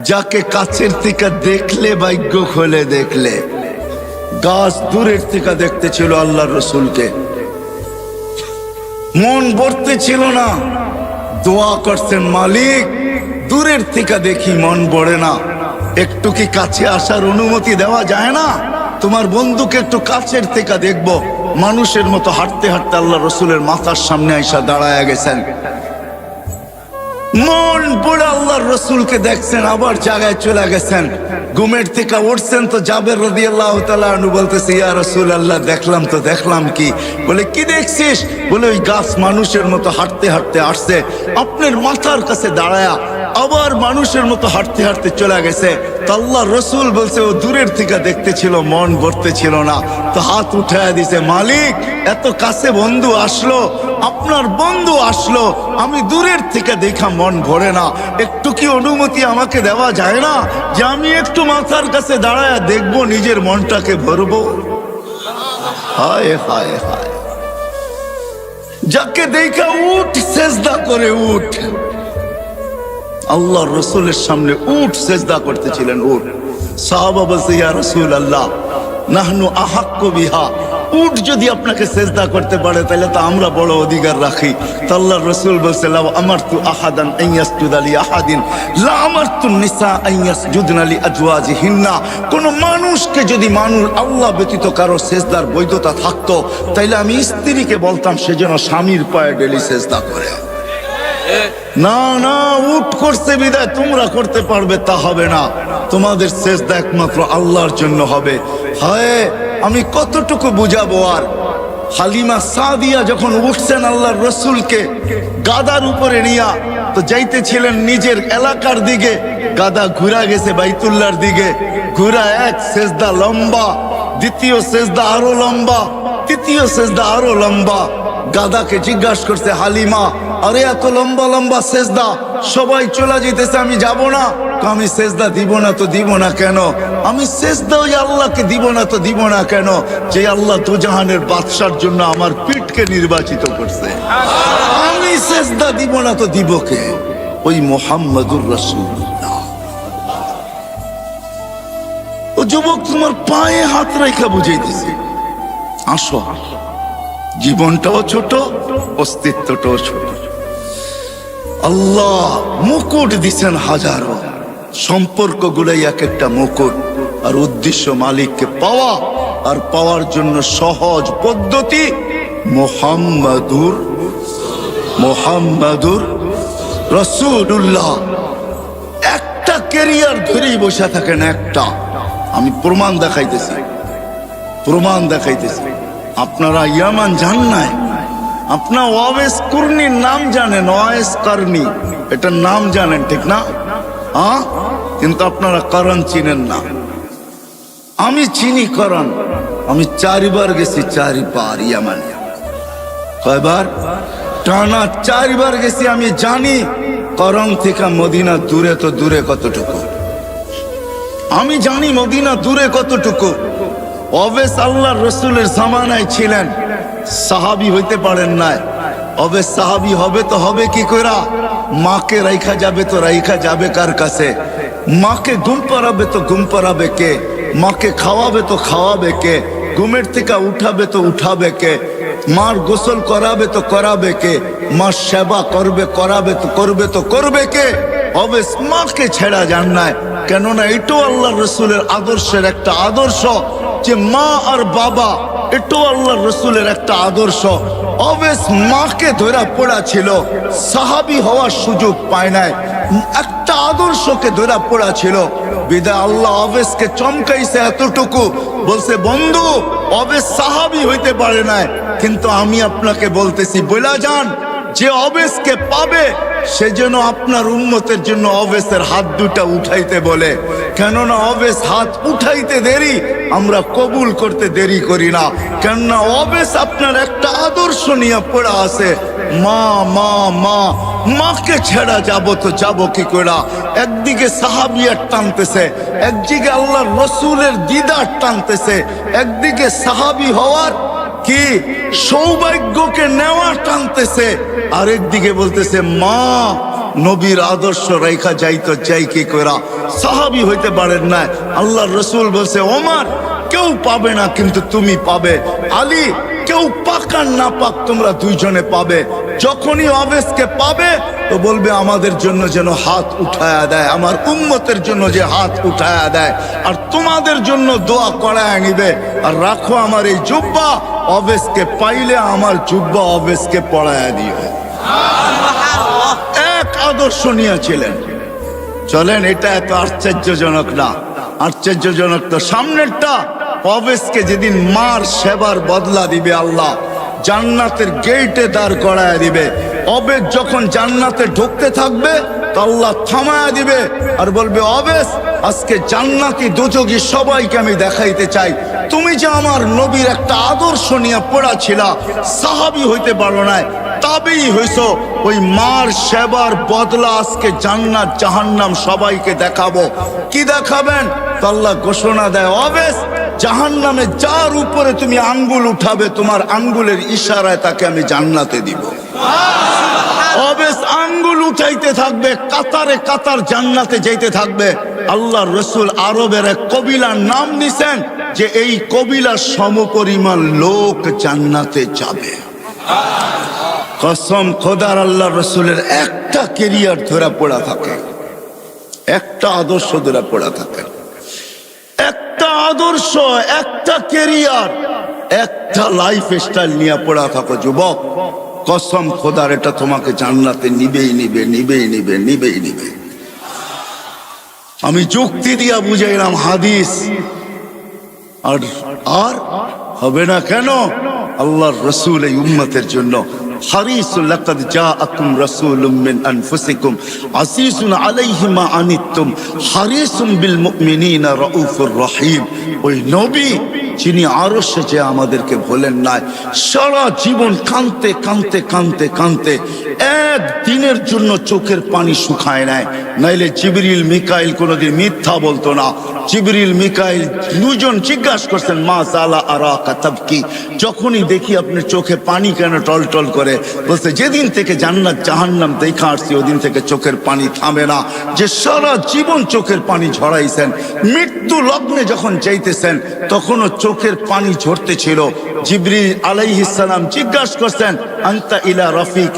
যাকে কাছের থেকে দেখলে ভাগ্য খোলে, দেখলে গাছ দূরের থেকে দেখতে ছিল আল্লাহ রসুলকে, মন ভরতে ছিল না, দোয়া করছেন মালিক দূরের থেকে দেখি মন ভরে না, একটু কি কাছে আসার অনুমতি দেওয়া যায় না? তোমার বন্ধুকে একটু কাছের থেকে দেখবো। মানুষের মতো হাঁটতে হাঁটতে আল্লাহ রসুলের মাথার সামনে আইসা দাঁড়ায় গেছেন, মন পড়ে আল্লাহর রসুলকে দেখছেন, আবার জায়গায় চলে গেছেন। ঘুমের থেকে উঠছেন তো জাবের রাদিয়াল্লাহু তাআলা আনহু বলতেছে, ইয়া রাসূলুল্লাহ দেখলাম তো দেখলাম কি? বলে কি দেখছিস? বলে ওই গাছ মানুষের মতো হাঁটতে হাঁটতে আসছে, আপনার মাথার কাছে দাঁড়ায়া আবার মানুষের মতো হাঁটতে হাঁটতে চলে গেছে। তো আল্লাহ রসুল বলছে ও দূরের থেকে দেখতে ছিল, মন ভরতে ছিল না, তো হাত উঠায় দিছে, মালিক এত কাছে বন্ধু আসলো, আপনার বন্ধু আসলো, আমি দূরের থেকে দেখা মন ভরে না, একটু কি অনুমতি আমাকে দেওয়া যায় না যে আমি একটু মাথার কাছে দাঁড়ায় দেখবো, নিজের মনটাকে ভরবো? হায় হায় হায়, যাকে দেখা উঠ সেজদা করে উঠ, আল্লাহ রসুলের সামনে উঠ সেজদা করতেছিলেন, উঠ। সাহাবা বলছে, ইয়া রাসূলুল্লাহ নাহনু আহাক্কু বিহা, উঠ যদি আপনাকে সেজদা করতে পারে তাহলে তো আমরা বড় অধিকার রাখি। তো আল্লাহর রাসূল বলছে, লাউ আমারতু আহাদান আন ইয়াসজুদা লি আহাদিন লা আমারতু নিসা আন ইয়াসজুদনা লি আজওয়াজিহিন্না, কোন মানুষকে যদি আল্লাহ ব্যতীত কারো সেজদার বৈধতা থাকতো তাইলে আমি স্ত্রীকে বলতাম সে যেন স্বামীর পায়ে ডেলি সেজদা করে। না না, উঠ করছে বিদায় তোমরা করতে পারবে তা হবে না, তোমাদের সেজদা একমাত্র আল্লাহর জন্য হবে। হায় আমি কতটুকু বুঝাবো আর। হালিমা সাদিয়া যখন উঠছেন আল্লাহর রসুলকে গাদার উপরে নিয়া, তো যাইতেছিলেন নিজের এলাকার দিকে, গাদা ঘুরা গেছে বাইতুল্লাহর দিকে, ঘুরা এক সেজদা লম্বা, দ্বিতীয় সেজদা আরো লম্বা, তৃতীয় সেজদা আরো লম্বা। গাদাকে জিজ্ঞাসা করছে হালিমা, আরে এত লম্বা লম্বা সেজদা, সবাই চলে যেতেছে, আমি যাব না। আমি সেজদা দিব না তো দিব না কেন? আমি সেজদা ওই আল্লাহকে দিব না তো দিব না কেন যে আল্লাহ দুজাহানের বাদশার জন্য আমার পিঠকে নির্বাচিত করছে। আমি সেজদা দিব না তো দিব কে? ওই মুহাম্মাদুর রাসূলুল্লাহ। ও যুবক, তোমার পায়ে হাত রেখা বুঝাইতেছি, আসো, জীবনটাও ছোট, অস্তিত্বটাও ছোট। আল্লাহ মুকুট দিছেন হাজারো, সম্পর্কগুলাই এক একটা মুকুট, আর উদ্দেশ্য মালিককে পাওয়া, আর পাওয়ার জন্য সহজ পদ্ধতি মুহাম্মাদুর রাসূলুল্লাহ। একটা ক্যারিয়ার ধরেই বসে থাকেন, একটা। আমি প্রমাণ দেখাইতেছি। আপনারা ইয়ামান যান নাই, আপনার ওয়াইস কুরনির নাম জানেন, ওয়াইস কারনি এটার নাম জানেন, ঠিক না? কিন্তু আপনারা করণ চিনেন না। আমি চিনি করণ, আমি 4 বার গেছি, 4 বার ইয়ামানে। কয়বার? টানা 4 বার গেছি। আমি জানি করণ থেকে মদিনা দূরে তো দূরে কতটুকু, আমি জানি মদিনা দূরে কতটুকু। অবেস আল্লাহর রসুলের জামানায় ছিলেন, সাহাবী হইতে পারেন নাই। অবেস সাহাবী হবে তো হবে কি কইরা? মাকে রাইখা যাবে তো রাইখা যাবে কার কাছে? মাকে ঘুম পাড়াবে তো ঘুম পাড়াবে কে? মাকে খাওয়াবে তো খাওয়াবে কে? ঘুমের থেকে উঠাবে তো উঠাবে কে? মার গোসল করাবে তো করাবে কে? মার সেবা করবে কে? অবেস মাকে ছেড়া যান নাই, কেননা এটাও আল্লাহর রসুলের আদর্শের একটা আদর্শ যে মা আর বাবা, এটাও আল্লাহর রসুলের একটা আদর্শ। অবেস মাকে ধরা পড়া ছিল, সাহাবী হওয়ার সুযোগ পায় নাই, একটা আদর্শকে ধরা পড়া ছিল। বিদায় আল্লাহ অবেসকে চমকাইছে এতটুকু, বলছে বন্ধু অবেস সাহাবী হইতে পারে নাই, কিন্তু আমি আপনাকে বলতেছি বইলা যান, যে অবেসকে পাবে সে যেন আপনার উম্মতের জন্য অবেসের হাত দুটা উঠাইতে বলে, কেননা অবেস হাত উঠাইতে দেরি, আমরা কবুল করতে দেরি করি না। কেননা অবেস আপনার একটা আদর্শ নিয়ে পড়া আছে, মা মা মা, মাকে ছেড়া যাব তো যাব কি করে? একদিকে সাহাবিয়ার টানতেছে, একদিকে আল্লাহর রসুলের দিদার টানতেছে, একদিকে সাহাবী হওয়ার কি সৌভাগ্যকে নেওয়া টানতেছে, আরেকদিকে বলতেছে মা নবীর আদর্শ রেখা যাইতো যাই কি করা, সাহাবী হইতে পারেন না। আল্লাহর রাসূল বলছে ওমর কেউ পাবে না কিন্তু তুমি পাবে, আলী কেউ পাক আর না পাক তোমরা দুইজনে পাবে। যখনই অবেশকে পাবে তো বলবে আমাদের জন্য যেন হাত উঠায়া দেয়, আমার উম্মতের জন্য যে হাত উঠায়া দেয়, আর তোমাদের জন্য দোয়া করায় নিবে। আর রাখো আমার এই জুব্বা, অবেশকে পাইলে আমার জুব্বা অবেশকে পড়ায়া দিও। এক আদর্শ নিয়েছিলেন। চলেন, এটা এত আশ্চর্যজনক না, আশ্চর্যজনক তো সামনেরটা। অবেশকে যেদিন মার সেবার বদলা দিবে আল্লাহ, জান্নাতের গেটে দাঁড় করায় দিবে। অবেশ যখন জান্নাতে ঢুকতে থাকবে তো আল্লাহ থামায়া দিবে আর বলবে অবেশ আজকে জান্নাতি দোজখী সবাইকে আমি দেখাইতে চাই, তুমি যে আমার নবীর একটা আদর্শ নিয়ে পড়া ছিলা, সাহাবী হইতে পারো না, তাবেই হইছো, ওই মার সেবার বদলা আজকে জান্নাত জাহান্নাম সবাইকে দেখাবো। কি দেখাবেন? তো আল্লাহ ঘোষণা দেয় অবেশ জাহান্নামে যার উপরে তুমি আঙ্গুল উঠাবে তোমার আঙ্গুলের ইশারায় তাকে আমি জান্নাতে দিব। অবেশ আঙ্গুল উঠাইতে থাকবে, কাতারে কাতার জান্নাতে যাইতে থাকবে। আল্লাহর রাসূল আরবের এক কবিলার নাম নিছেন যে এই কবিলার সমপরিমাণ লোক জান্নাতে যাবে। কসম খোদার, আল্লাহর রাসূলের একটা ক্যারিয়ার ধরা পড়া থাকে, একটা আদর্শ ধরা পড়া থাকে, একটা আদর্শ, একটা ক্যারিয়ার, একটা লাইফ স্টাইল নিয়ে পড়া থাকো যুবক। কসম খোদার, এটা তোমাকে জান্নাতে নিবেই নিবে, নিবেই নিবে, নিবেই নিবে। আমি যুক্তি দিয়া বুঝাইলাম হাদিস, আর আর হবে না কেন? আল্লাহর রাসূল এই উম্মতের জন্য হারিসুল লাকাদ জাআকুম রাসূলুম মিন আনফুসিকুম আসিসুন আলাইহি মা আনিতুম হারিসুম বিল মুমিনিনা রাউফুর রহিম। ওই নবী যিনি আরশে যে আমাদেরকে বলেন নাই, সারা জীবন কাঁদতে কাঁদতে কাঁদতে কাঁদতে একদিনের জন্য চোখের পানি শুকায় নাই। নাইলে জিবরিল মিকাইল কোনোদিন মিথ্যা বলতো না। জিবরিল মিকাইল দুজন জিজ্ঞাসা করছেন মা জালা আরাকা তাবকি, যখনই দেখি আপনার চোখে পানি কেন টলটল করে? বলছে যেদিন থেকে জান্নাত জাহান্নাম দেখা আসছি ওদিন থেকে চোখের পানি থামে না। যে সারা জীবন চোখের পানি ঝরাইছেন, মৃত্যু লগ্নে যখন যাইতেছেন তখনও চোখের পানি ঝরতে ছিল। জিবরিল আলাইহিস সালাম জিজ্ঞাসা করছেন আনতা ইলা রাফিক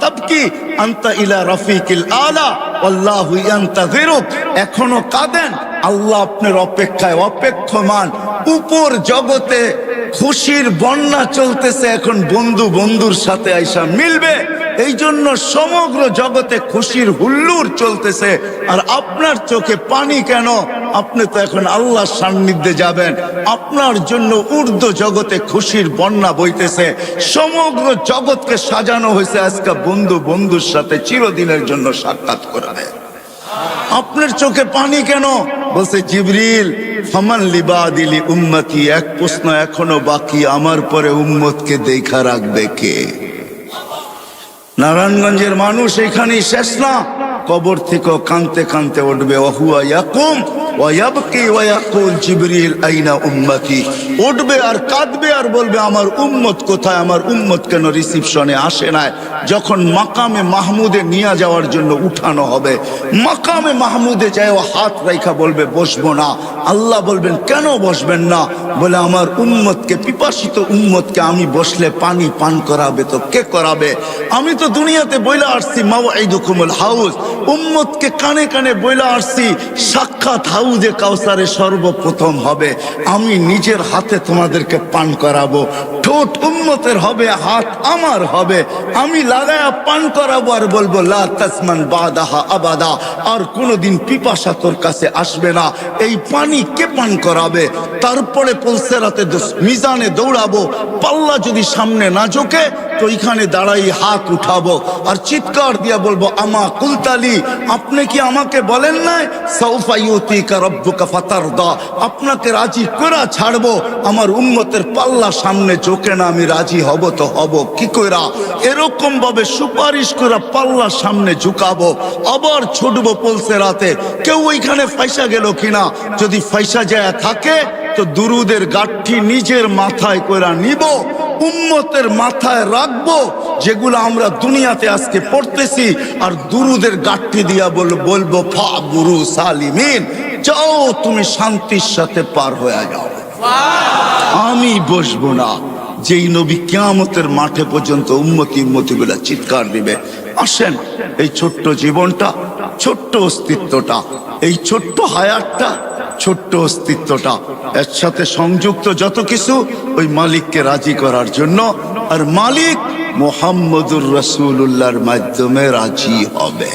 তাবকি আনতা ইলা রাফিকিল আলা আল্লাহু ইয়ান্তাযিরুক, এখনো কাঁদেন? আল্লাহ আপনার অপেক্ষায় অপেক্ষমান। উপর জগতে খুশির বন্যা চলতেছে, এখন বন্ধু বন্ধুর সাথে আইসা মিলবে, এই জন্য সমগ্র জগতে খুশির হুল্লোড় চলতেছে। আর আপনার চোখে পানি কেন? আপনি তো এখন আল্লাহর সান্নিধ্যে যাবেন, আপনার জন্য ঊর্ধ্ব জগতে খুশির বন্যা বইতেছে। সমগ্র জগৎকে সাজানো হয়েছে আজকে বন্ধু বন্ধুর সাথে চিরদিনের জন্য সাক্ষাৎ করাবে। আপনার চোখে পানি কেন? বলছে জিবরিল ফামান লিবাদিলি উম্মতি, এক প্রশ্ন এখনো বাকি, আমার পরে উম্মতকে দেখা রাখবে কে? নারায়ণগঞ্জের মানুষ এখানেই শেষ না, কবর থেকে কানতে কানতে উঠবে ওহুয়া ইয়াকুম ওয়া ইয়াবকি ওয়া ইয়াকুল জিবরিল আইনা উম্মতি, উঠবে আর কাঁদবে আর বলবে আমার উম্মত কোথায়, আমার উম্মত কেন রিসিপশনে আসে না? যখন মাকামে মাহমুদে নিয়ে যাওয়ার জন্য উঠানো হবে, মাকামে মাহমুদে যায় ও হাত রাইখা বলবে বসবো না। আল্লাহ বলবেন কেন বসবেন না? বলে আমার উম্মতকে, পিপাসিত উম্মতকে আমি বসলে পানি পান করাবে তো কে করাবে? আমি তো দুনিয়াতে বইলা আসছি মাওয়াইদুকুমুল হাউজ, উম্মতকে কানে কানে বইলা আসছি সাক্ষাৎ হাউজে কাউসারে সর্বপ্রথম হবে, আমি নিজের হাতে তোমাদেরকে পান করাবো। ঠোঁট উম্মতের হবে, হাত আমার হবে, আমি লাগায়া পান করাবো আর বলবো লা তাসমান বাদাহা আবাদা, আর কোনোদিন পিপাসা তোর কাছে আসবে না। এই পানি কে পান করাবে? তারপরে পুলসেরাতে মিজানে দৌড়াবো, পাল্লা যদি সামনে না ঝোঁকে তো এখানে দাঁড়াই হাত উঠাবো আর চিৎকার দিয়া বলবো আমা কুলতালি, আপনি কি আমাকে বলেন নাই সাউফা ইউতিকা রাব্বুকা ফাতারদা, আপনাকে রাজি করা ছাড়বো। আমার উম্মতের পাল্লা সামনে ঝোঁকে না, আমি রাজি হব তো হব কি কইরা? এরকম ভাবে সুপারিশ করা পাল্লা সামনে ঝুঁকাবো, আবার ছুটবো পুলসেরাতে। কেউ ওইখানে ফাইসা গেল কিনা? যদি ফাইসা যায় থাকে তো দুরুদের গাঠি নিজের মাথায় কইরা নিব, উম্মতের মাথায় রাখবো, যেগুলো আমরা দুনিয়াতে আজকে পড়তেছি, আর দুরুদের গাঠি দিয়া বলবো ফা গুরু সালিমিন, যাও তুমি শান্তির সাথে পার হয়ে যাও। আমি বসবো না। যেই নবী কিয়ামতের মাঠে পর্যন্ত উম্মতি গুলা চিৎকার দিবে। আসেন, এই ছোট্ট জীবনটা, ছোট্ট অস্তিত্বটা, এই ছোট্ট হায়াতটা, ছোট্ট অস্তিত্বটা, এর সাথে সংযুক্ত যত কিছু ওই মালিককে রাজি করার জন্য, আর মালিক মুহাম্মদুর রাসূলুল্লাহর মাধ্যমে রাজি হবে।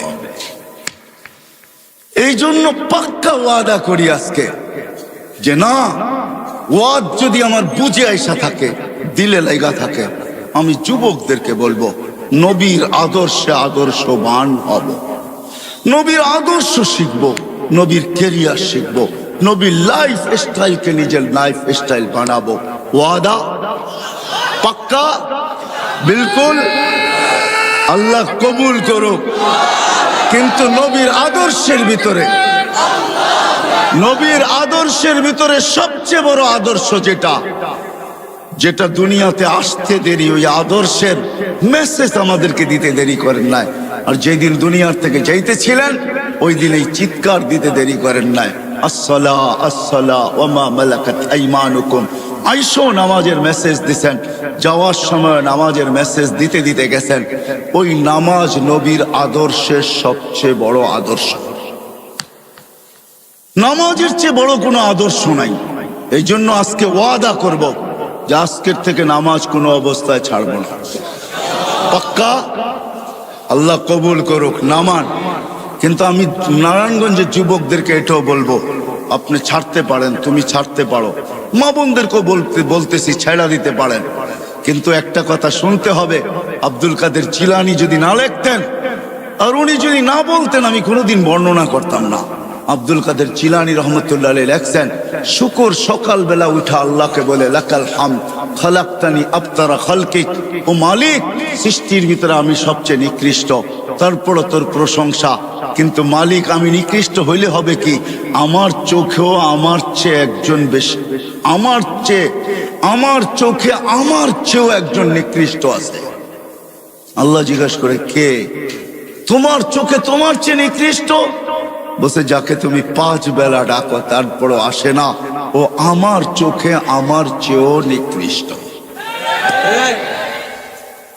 এই জন্য পাক্কা ওয়াদা করি আজকে যে না, ওয়াদ যদি আমার বুঝে আইসা থাকে, দিলে লাগা থাকে, আমি যুবকদেরকে বলবো নবীর আদর্শে আদর্শবান হব, নবীর আদর্শ শিখবো, নবীর কেরিয়ার শিখবো, নবীর লাইফ স্টাইলকে নিজের লাইফ স্টাইল বানাবো। ওয়াদা পাক্কা? বিলকুল। আল্লাহ কবুল করুক। কিন্তু নবীর আদর্শের ভিতরে, নবীর আদর্শের ভিতরে সবচেয়ে বড় আদর্শ যেটা দুনিয়াতে আসতে দেরি, ওই আদর্শের মেসেজ আমাদেরকে দিতে দেরি করেন নাই। আর যেদিন দুনিয়ার থেকে যাইতেছিলেন ওই দিন এই চিৎকার দিতে দেরি করেন নাই, আসসালা আসসালা ওয়া মা মালাকাত আইমানুকুম। আইসো নামাজের মেসেজ দিছেন, যাওয়ার সময় নামাজের মেসেজ দিতে দিতে গেছেন। ওই নামাজ নবীর আদর্শের সবচেয়ে বড় আদর্শ। নামাজের চেয়ে বড় কোনো আদর্শ নাই। এই জন্য আজকে ওয়াদা করব যে আজকের থেকে নামাজ কোনো অবস্থায় ছাড়ব না। পাক্কা? আল্লাহ কবুল করুক। নামান। কিন্তু আমি নারায়ণগঞ্জের যুবকদেরকে এটাও বলবো, আপনি ছাড়তে পারেন, তুমি ছাড়তে পারো, মা বোনদেরকেও বলতেছি ছেড়া দিতে পারেন। কিন্তু একটা কথা শুনতে হবে, আব্দুল কাদের জিলানী যদি না লিখতেন আর উনি যদি না বলতেন, আমি কোনোদিন বর্ণনা করতাম না। আব্দুল কাদের জিলানী রহমতুল্লাহ আলাইহি লেখছেন, শুকর সকালবেলা উঠা আল্লাহকে বলে লাকাল হামদ খালাকতানি আবতারা খালকিক, ও মালিক, সৃষ্টির ভিতরে আমি সবচেয়ে নিকৃষ্ট, তারপরও তোর প্রশংসা। কিন্তু মালিক, আমি নিকৃষ্ট হইলে হবে কি? আমার চোখেও আমার চেয়ে একজন বেশি, আমার চোখে আমার চেয়েও একজন নিকৃষ্ট আছে। আল্লাহ জিজ্ঞাসা করে, কে? তোমার চোখে তোমার চেয়ে নিকৃষ্ট? বসে যাকে তুমি 5 বেলা ডাকো তারপরও আসে না, ও আমার চোখে আমার চেয়েও নিকৃষ্ট।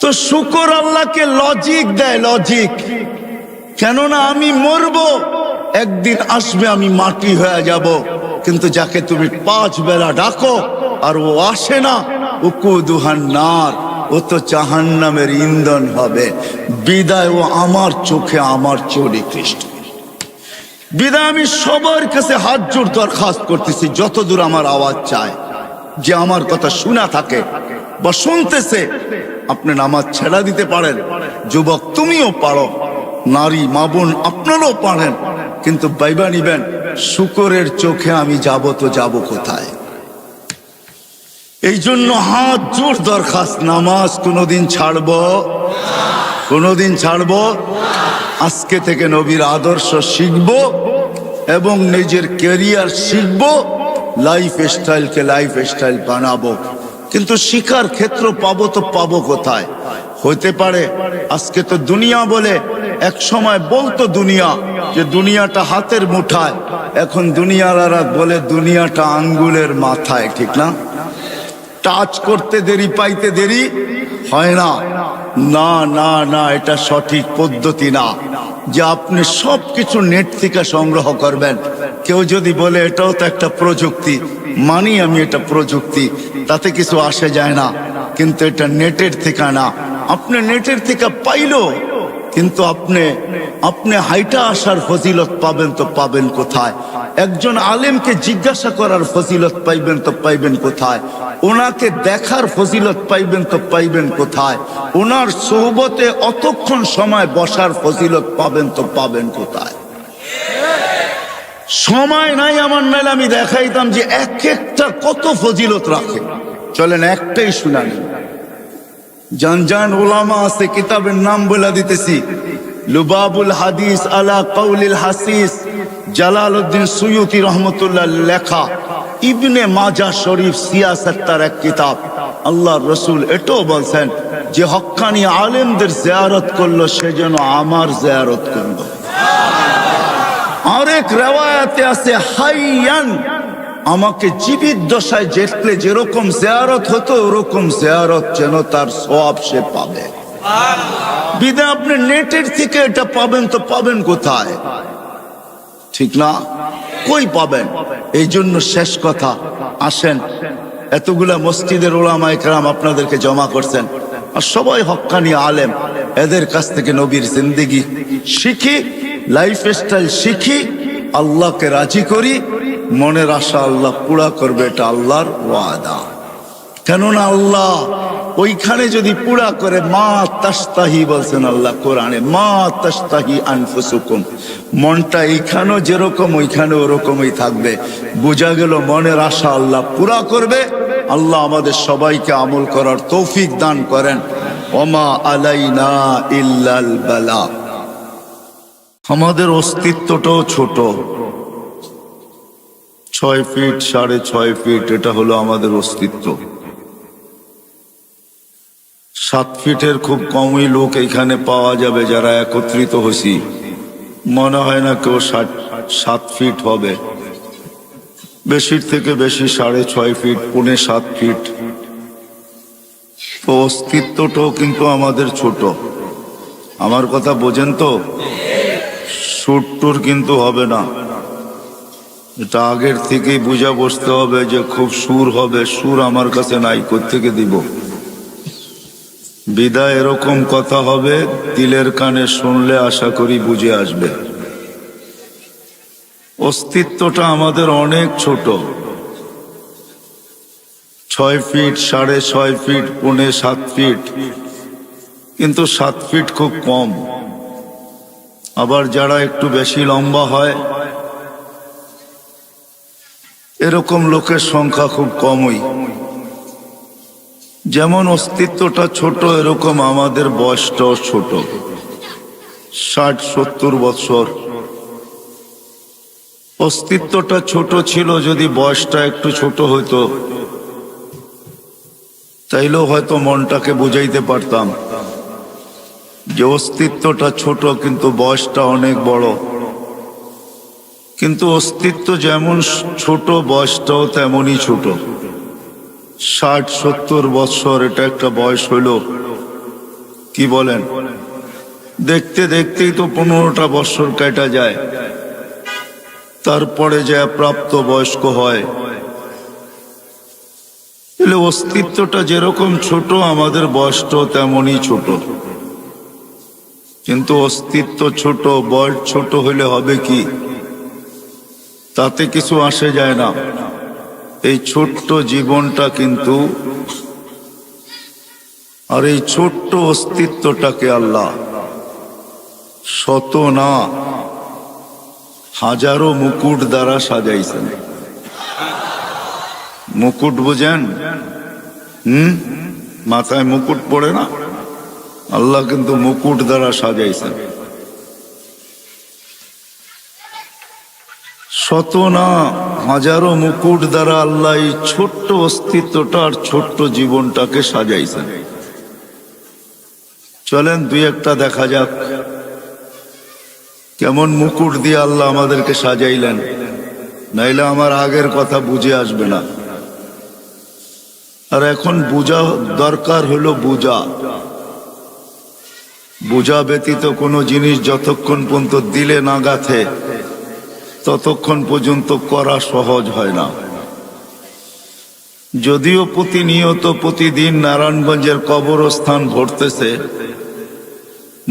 তো শুকর আল্লাহকে লজিক দেয়, লজিক। কেননা আমি মরবো, একদিন আসবে, আমি মাটি হয়ে যাব। কিন্তু যাকে তুমি 5 বেলা ডাকো আর ও আসে না, উকুদুহান নার, ও তো জাহান্নামের ইন্ধন হবে। বিদায় ও আমার চোখে আমার চেয়েও নিকৃষ্ট। বিদায় আমি সবার কাছে হাত জোড় দরখাস্ত করতেছি, যতদূর আমার আওয়াজ চায়, যে আমার কথা শোনা থাকে বা শুনতেছে, আপনি নামাজ ছেড়া দিতে পারেন। যুবক তুমিও পারো, নারী মা বোন আপনারাও পারেন। কিন্তু বাইবা নিবেন, শুকরের চোখে আমি যাব তো যাব কোথায়? এই জন্য হাত জোড় দরখাস্ত, নামাজ কোনোদিন ছাড়বো, কোনোদিন ছাড়বো। আজকে থেকে নবীর আদর্শ শিখবো এবং নিজের ক্যারিয়ার শিখবো, লাইফ স্টাইলকে লাইফ স্টাইল বানাবো। কিন্তু শিখার ক্ষেত্র পাবো তো পাবো কোথায়? হতে পারে আজকে তো দুনিয়া বলে, এক সময় বলতো দুনিয়া যে দুনিয়াটা হাতের মুঠায়, এখন দুনিয়ারা বলে দুনিয়াটা আঙ্গুলের মাথায়। ঠিক না? টাচ করতে দেরি, পাইতে দেরি হয় না। না না না, এটা সঠিক পদ্ধতি না যে আপনি সবকিছু নেট থেকে সংগ্রহ করবেন। কেউ যদি বলে এটাও তো একটা প্রযুক্তি, মানি আমি এটা প্রযুক্তি, তাতে কিছু আসে যায় না। কিন্তু এটা নেটের থেকে না। আপনি নেটের থেকে পাইলো, কিন্তু আপনি হাইটা আসার ফজিলত পাবেন তো পাবেন কোথায়? একজন আলেমকে জিজ্ঞাসা করার ফজিলত পাইবেন তো পাইবেন কোথায়? ওনাকে দেখার ফজিলত পাইবেন তো পাইবেন কোথায়? ওনার সোহবতে অতক্ষণ সময় বসার ফজিলত পাবেন তো পাবেন কোথায়? সময় নাই আমার, নাইলে আমি দেখাইতাম যে এক একটা কত ফজিলত রাখে। চলেন একটাই শুনানি। জান ওলামা আছে, কিতাবের নাম বলে দিতেছি, লুবাবুল হাদিস আলা কাউলিল হাসিস, জালালউদ্দিন সুয়ুতি রহমতুল্লাহ লেখা, ইবনে মাজাহ শরীফ সিয়াসাত, তার এক কিতাব। আল্লাহর রাসূল এটাও বলছেন যে হক্কানি আলেমদের জিয়ারত করলো সে যেন আমার জিয়ারত করলো। আরেক রিওয়ায়াতে আছে হাইয়ান, আমাকে জীবিত দশায় দেখলে যেরকম জিয়ারত হতো ওরকম জিয়ারত যেন তার সওয়াব সে পাবে। বিধায় আপনি নেটের থেকে এটা পাবেন তো পাবেন কোথায়? ঠিক না? কই পাবেন? এই জন্য শেষ কথা, আসেন এতগুলা মসজিদের উলামায়ে কেরাম আপনাদেরকে জমা করছেন আর সবাই হক্কানি আলেম, এদের কাছ থেকে নবীর জিন্দেগি শিখি, লাইফ স্টাইল শিখি, আল্লাহকে রাজি করি, মনের আশা আল্লাহ পুরা করবে, এটা আল্লাহর ওয়াদা। কেননা আল্লাহ ওইখানে যদি পুরা করে, মা তাস্তাহি বলছেন আল্লাহ কোরআনে, মা তাস্তাহি আনফুসুকুম, মনটা এইখানেও যেরকম ওইখানে ওরকমই থাকবে। বোঝা গেল মনের আশা আল্লাহ পুরা করবে। আল্লাহ আমাদের সবাইকে আমল করার তৌফিক দান করেন। ওমা আলাইনা ইল্লাল বালা। আমাদের অস্তিত্বটাও ছোট, 6 ফিট 6.5 ফিট, এটা হলো আমাদের অস্তিত্ব। 7 ফিটের খুব কমই লোক এখানে পাওয়া যাবে যারা একত্রিত হয়েছি। মনে হয় না কেউ 7 ফিট হবে, বেশির থেকে বেশি 6.5 ফিট, 6.25 ফিট। তো অস্তিত্বটাও কিন্তু আমাদের ছোট। আমার কথা বোঝেন তো? সুরটুর কিন্তু হবে না, এটা আগের থেকেই বুঝা বসতে হবে যে খুব সুর হবে। সুর আমার কাছে নাই, কোত্থেকে দিব? বিদায় এরকম কথা হবে, দিলের কানে শুনলে আশা করি বুঝে আসবে। অস্তিত্বটা আমাদের অনেক ছোট, 6 ফিট 6.5 ফিট 6.25 ফিট, কিন্তু 7 ফিট খুব কম। আবার যারা একটু বেশি লম্বা হয় এরকম লোকের সংখ্যা খুব কমই। যেমন অস্তিত্বটা ছোট, এরকম আমাদের বয়সটাও ছোট, 60-70 বছর। অস্তিত্বটা ছোট ছিল, যদি বয়সটা একটু ছোট হইতো তাইলেও হয়তো মনটাকে বুঝাইতে পারতাম যে অস্তিত্বটা ছোট কিন্তু বয়সটা অনেক বড়। কিন্তু অস্তিত্ব যেমন ছোট, বয়সটাও তেমনই ছোট। 60-70 বছর এটা একটা বয়স হইল, কি বলেন? দেখতে দেখতেই তো 15টা বছর কেটে যায়, তারপরে যা প্রাপ্ত বয়স্ক হয়। তাহলে অস্তিত্বটা যেরকম ছোট, আমাদের বয়সটাও তেমনই ছোট। কিন্তু অস্তিত্ব ছোট, বয়স ছোট হইলে হবে কি? তাতে কিছু আসে যায় না। এই ছোট্ট জীবনটা কিন্তু, আর এই ছোট্ট অস্তিত্বটাকে আল্লাহ শত না হাজারো মুকুট দ্বারা সাজাইছেন। মুকুট বুঝেন? মাথায় মুকুট পড়ে না, আল্লাহ কিন্তু মুকুট দ্বারা সাজাইছেন। শত না হাজারো মুকুট দ্বারা আল্লাহ এই ছোট্ট অস্তিত্বটা আর ছোট্ট জীবনটাকে সাজাইছেন। চলেন 2-1টা দেখা যাক কেমন মুকুট দিয়ে আল্লাহ আমাদেরকে সাজাইলেন, নাইলে আমার আগের কথা বুঝে আসবে না। আর এখন বুঝা দরকার হলো বুঝা। বুঝা ব্যতীত কোনো জিনিস যতক্ষণ পর্যন্ত দিলে না গাঁথে ততক্ষণ পর্যন্ত করা সহজ হয় না। যদিও প্রতিনিয়ত প্রতিদিন নারায়ণগঞ্জের কবরস্থান ভরতেছে,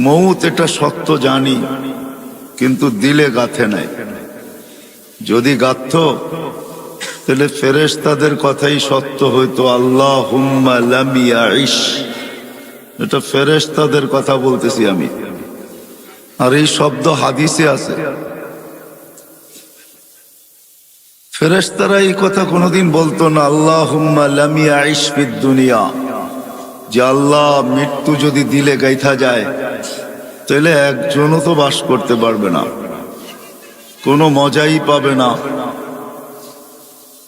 মৌত এটা সত্য জানি, কিন্তু দিলে গাঁথে নাই। যদি গাঁথত তাহলে ফেরেশতাদের কথাই সত্য হইতো। আল্লাহুম্মা লাম ইয়াইশ, এটা ফেরেশতাদের কথা বলতেছি আমি। আর এই শব্দ হাদিসে আছে। ফেরেশতারা এই কথা কোনোদিন বলতো না, আল্লাহুম্মা লাম ইয়াইশ ফিদ দুনিয়া, যে আল্লাহ মৃত্যু যদি দিলে গাইথা যায় তাহলে একজনও তো বাস করতে পারবে না, কোনো মজাই পাবে না।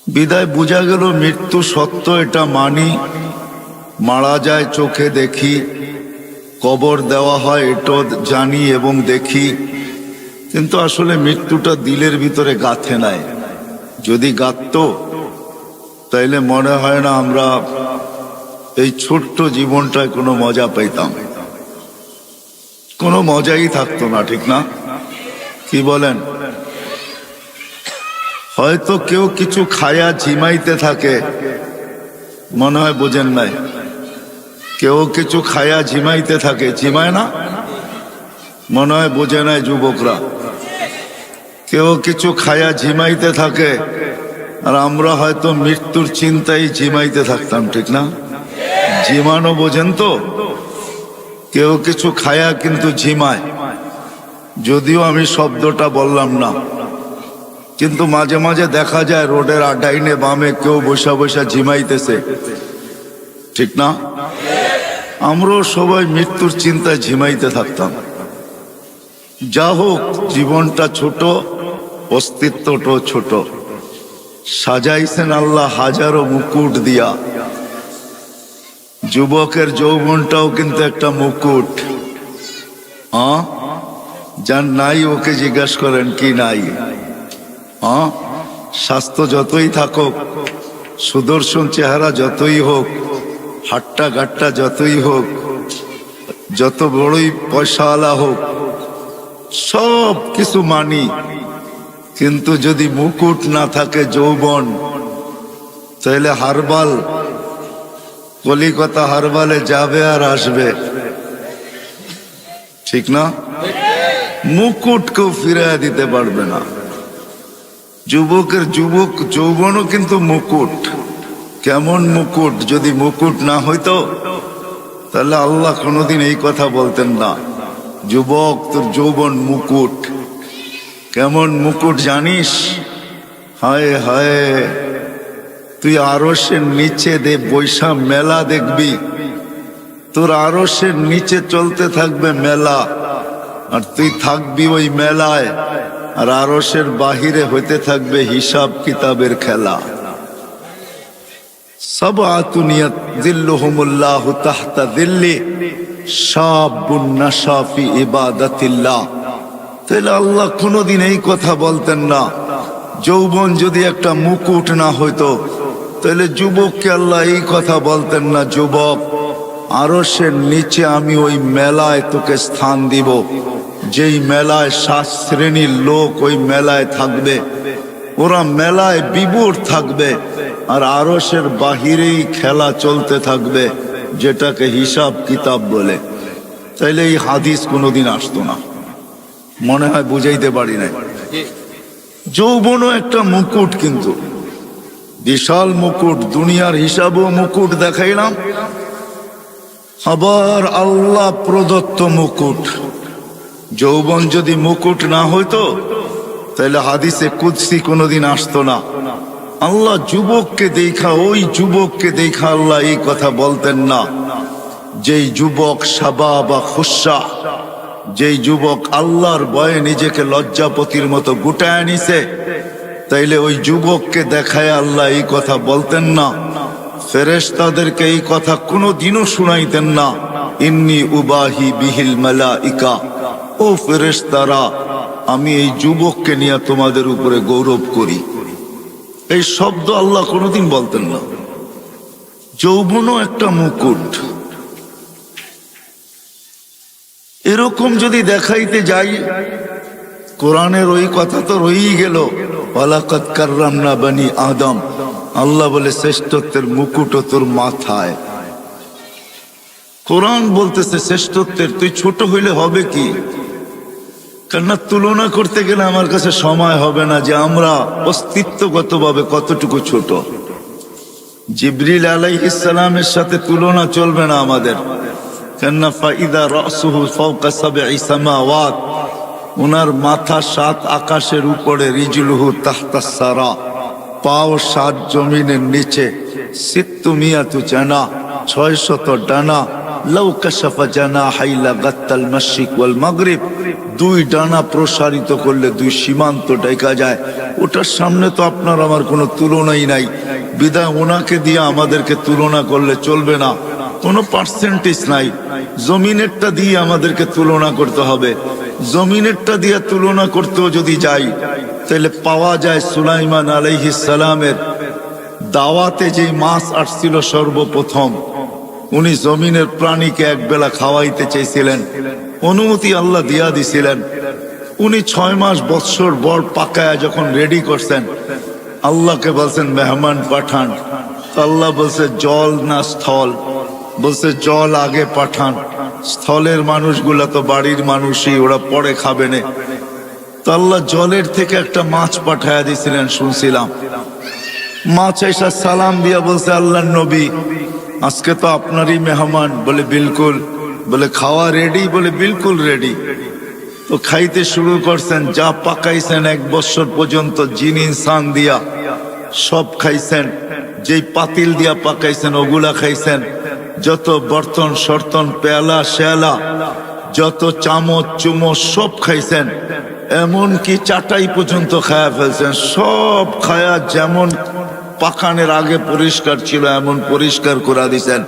বিদায় বোঝা গেল মৃত্যু সত্য, এটা মানি, মারা যায় চোখে দেখি, কবর দেওয়া হয় এটো জানি এবং দেখি, কিন্তু আসলে মৃত্যুটা দিলের ভিতরে গাঁথে নাই। যদি গাঁথতো তাইলে মনে হয় না আমরা এই ছোট্ট জীবনটায় কোনো মজা পাইতাম, কোনো মজাই থাকতো না, ঠিক না? কি বলেন? হয়তো কেউ কিছু খায়া ঝিমাইতে থাকে, মনে হয় বোঝেন নাই, কেউ কিছু খায়া ঝিমাইতে থাকে, ঝিমায় না? মনে হয় বোঝে নাই যুবকরা। কেউ কিছু খায়া ঝিমাইতে থাকে, আর আমরা হয়তো মৃত্যুর চিন্তায় ঝিমাইতে থাকতাম, ঠিক না? ঝিমানো বোঝেন তো? কেউ কিছু খায়া কিন্তু ঝিমায়, যদিও আমি শব্দটা বললাম না, কিন্তু মাঝে মাঝে দেখা যায় রোডের ডাইনে বামে কেউ বসা বসা ঝিমাইতেছে, ঠিক না? আমরাও সবাই মৃত্যুর চিন্তায় ঝিমাইতে থাকতাম। যা হোক, জীবনটা ছোট, অস্তিত্বটাও ছোট। সাজাইছেন আল্লাহ হাজারো মুকুট দিয়া। যুবকের যৌবনটাও কিন্তু একটা মুকুট। যার নাই ওকে জিজ্ঞাসা করেন কি নাই। স্বাস্থ্য যতই থাকুক, সুদর্শন চেহারা যতই হোক, হাট্টা গাট্টা যতই হোক, যত বড়ই পয়সাওয়ালা হোক, সব কিছু মানি, কিন্তু যদি মুকুট না থাকে যৌবন, তাহলে হারবাল, কলিকাতা হারবালে যাবে আর আসবে, ঠিক না? মুকুট কেউ ফিরিয়ে দিতে পারবে না। যুবকের যৌবনও কিন্তু মুকুট। কেমন মুকুট? যদি মুকুট না হইতো তাহলে আল্লাহ কোনোদিন এই কথা বলতেন না, যুবক তোর যৌবন মুকুট। কেমন মুকুট জানিস? হায় হায়, তুই আরশের নিচে বৈশা মেলা দেখবি, তোর আরশের নিচে চলতে থাকবে মেলা, আর তুই থাকবি ওই মেলায়, আর আরশের বাহিরে হইতে থাকবে হিসাব কিতাবের খেলা। সাবআতুন ইয়াযিল্লুহুমুল্লাহু তাহতা যিল্লি শাবুন নাশা ফি ইবাদাতিল্লাহ। তাহলে আল্লাহ কোনোদিন এই কথা বলতেন না। যৌবন যদি একটা মুকুট না হইতো, তাহলে যুবককে আল্লাহ এই কথা বলতেন না, যুবক আরশের নিচে আমি ওই মেলায় তোকে স্থান দিব, যেই মেলায় 7 শ্রেণীর লোক ওই মেলায় থাকবে, ওরা মেলায় বিভোর থাকবে, আর আরশের বাহিরেই খেলা চলতে থাকবে, যেটাকে হিসাব কিতাব বলে। তাইলে এই হাদিস কোনোদিন আসতো না। মনে হয় বুঝাইতে পারি নাই। যৌবনও একটা মুকুট, কিন্তু বিশাল মুকুট। দুনিয়ার হিসাবও মুকুট দেখাইলাম, আবার আল্লাহ প্রদত্ত মুকুট। যৌবন যদি মুকুট না হইতো, তাহলে হাদিসে কুদসি কোনোদিন আসতো না। আল্লাহ যুবককে দেখা, ওই যুবককে দেখা আল্লাহ এই কথা বলতেন না, যেই যুবক শাবাব বা খুশা, যেই যুবক আল্লাহর ভয়ে নিজেকে লজ্জাপতির মতো গুটায় নিছে, তাইলে ওই যুবককে দেখায় আল্লাহ এই কথা বলতেন না। ফেরেশতাদেরকে এই কথা কোনো দিনও শুনাইতেন না, ইন্নী উবাহি বিহিল মালাইকা, ও ফেরেশতারা, আমি এই যুবককে নিয়ে তোমাদের উপরে গৌরব করি। এই শব্দ আল্লাহ কোনোদিন বলতেন না। যৌবনও একটা মুকুট। এরকম যদি দেখাইতে যাই, কোরআনের ওই কথা তো রয়েই গেল, ওয়ালাকাদ কাররামনা বনি আদম। আল্লাহ বলে শ্রেষ্ঠত্বের মুকুট তোর মাথায়। কোরআন বলতেছে শ্রেষ্ঠত্বের, তুই ছোট হইলে হবে কি? কেননা তুলনা করতে গেলে আমার কাছে সময় হবে না যে আমরা অস্তিত্বগতভাবে কতটুকু ছোট। জিবরিল আলাইহিস সালামের সাথে তুলনা চলবে না আমাদের, কেননা ফাইদা রাসুহু ফাওকা সাবঈ সামাওয়াত, ওনার মাথা 7 আকাশের উপরে, রিজলুহু তাহতাস সারা, পাও 7 জমিনের নিচে, সিত্তুমিয়াতু জানা, 600 ডানা, লাউ কাশাফা জানাহাই লাগাত্তাল মাশরিক ওয়াল মাগরিব, 2 ডানা প্রসারিত করলে 2 সীমান্ত ঢেকা যায়। ওটার সামনে তো আপনার আমার কোনো তুলনাই নাই। বিধায় ওনাকে দিয়ে আমাদেরকে তুলনা করলে চলবে না। কোনো পার্সেন্টেজ নাই। জমিনেরটা দিয়ে আমাদেরকে তুলনা করতে হবে। জমিনেরটা দিয়ে তুলনা করতেও যদি যাই তাহলে পাওয়া যায় সুলাইমান আলাইহিস সালামের দাওয়াতে যে মাছ আসছিল সর্বপ্রথম, উনি জমিনের প্রাণীকে একবেলা খাওয়াইতে চেয়েছিলেন, অনুমতি আল্লাহ দিয়া দিছিলেন। উনি 6 মাস বৎসর বড় পাকায়া যখন রেডি করছেন, আল্লাহকে বলছেন মেহমান পাঠান। আল্লাহ বলছে জল না স্থল? বলছে জল আগে পাঠান, স্থলের মানুষগুলা তো বাড়ির মানুষই, ওরা পরে খাবে না। তো আল্লাহ জলের থেকে একটা মাছ পাঠায়া দিছিলেন শুনছিলাম। মাছ এসা সালাম দিয়া বলছে আল্লাহর নবী আজকে তো আপনারই মেহমান। বলে বিলকুল। বলে খাওয়া রেডি? বলে বিলকুল রেডি। তো খাইতে শুরু করছেন, যা পাকাইছেন 1 বছর পর্যন্ত জিন ইনসান দিয়া সব খাইছেন। যেই পাতিল দিয়া পাকাইছেন ওগুলা খাইছেন, যত বর্তন সর্তন পেয়ালা শেয়ালা যত চামচ চুমচ সব খাইছেন, এমনকি চাটাই পর্যন্ত খায়া ফেলছেন। সব খায়া যেমন পাকানের আগে পরিষ্কার ছিল এমন পরিষ্কার করে দিছেন।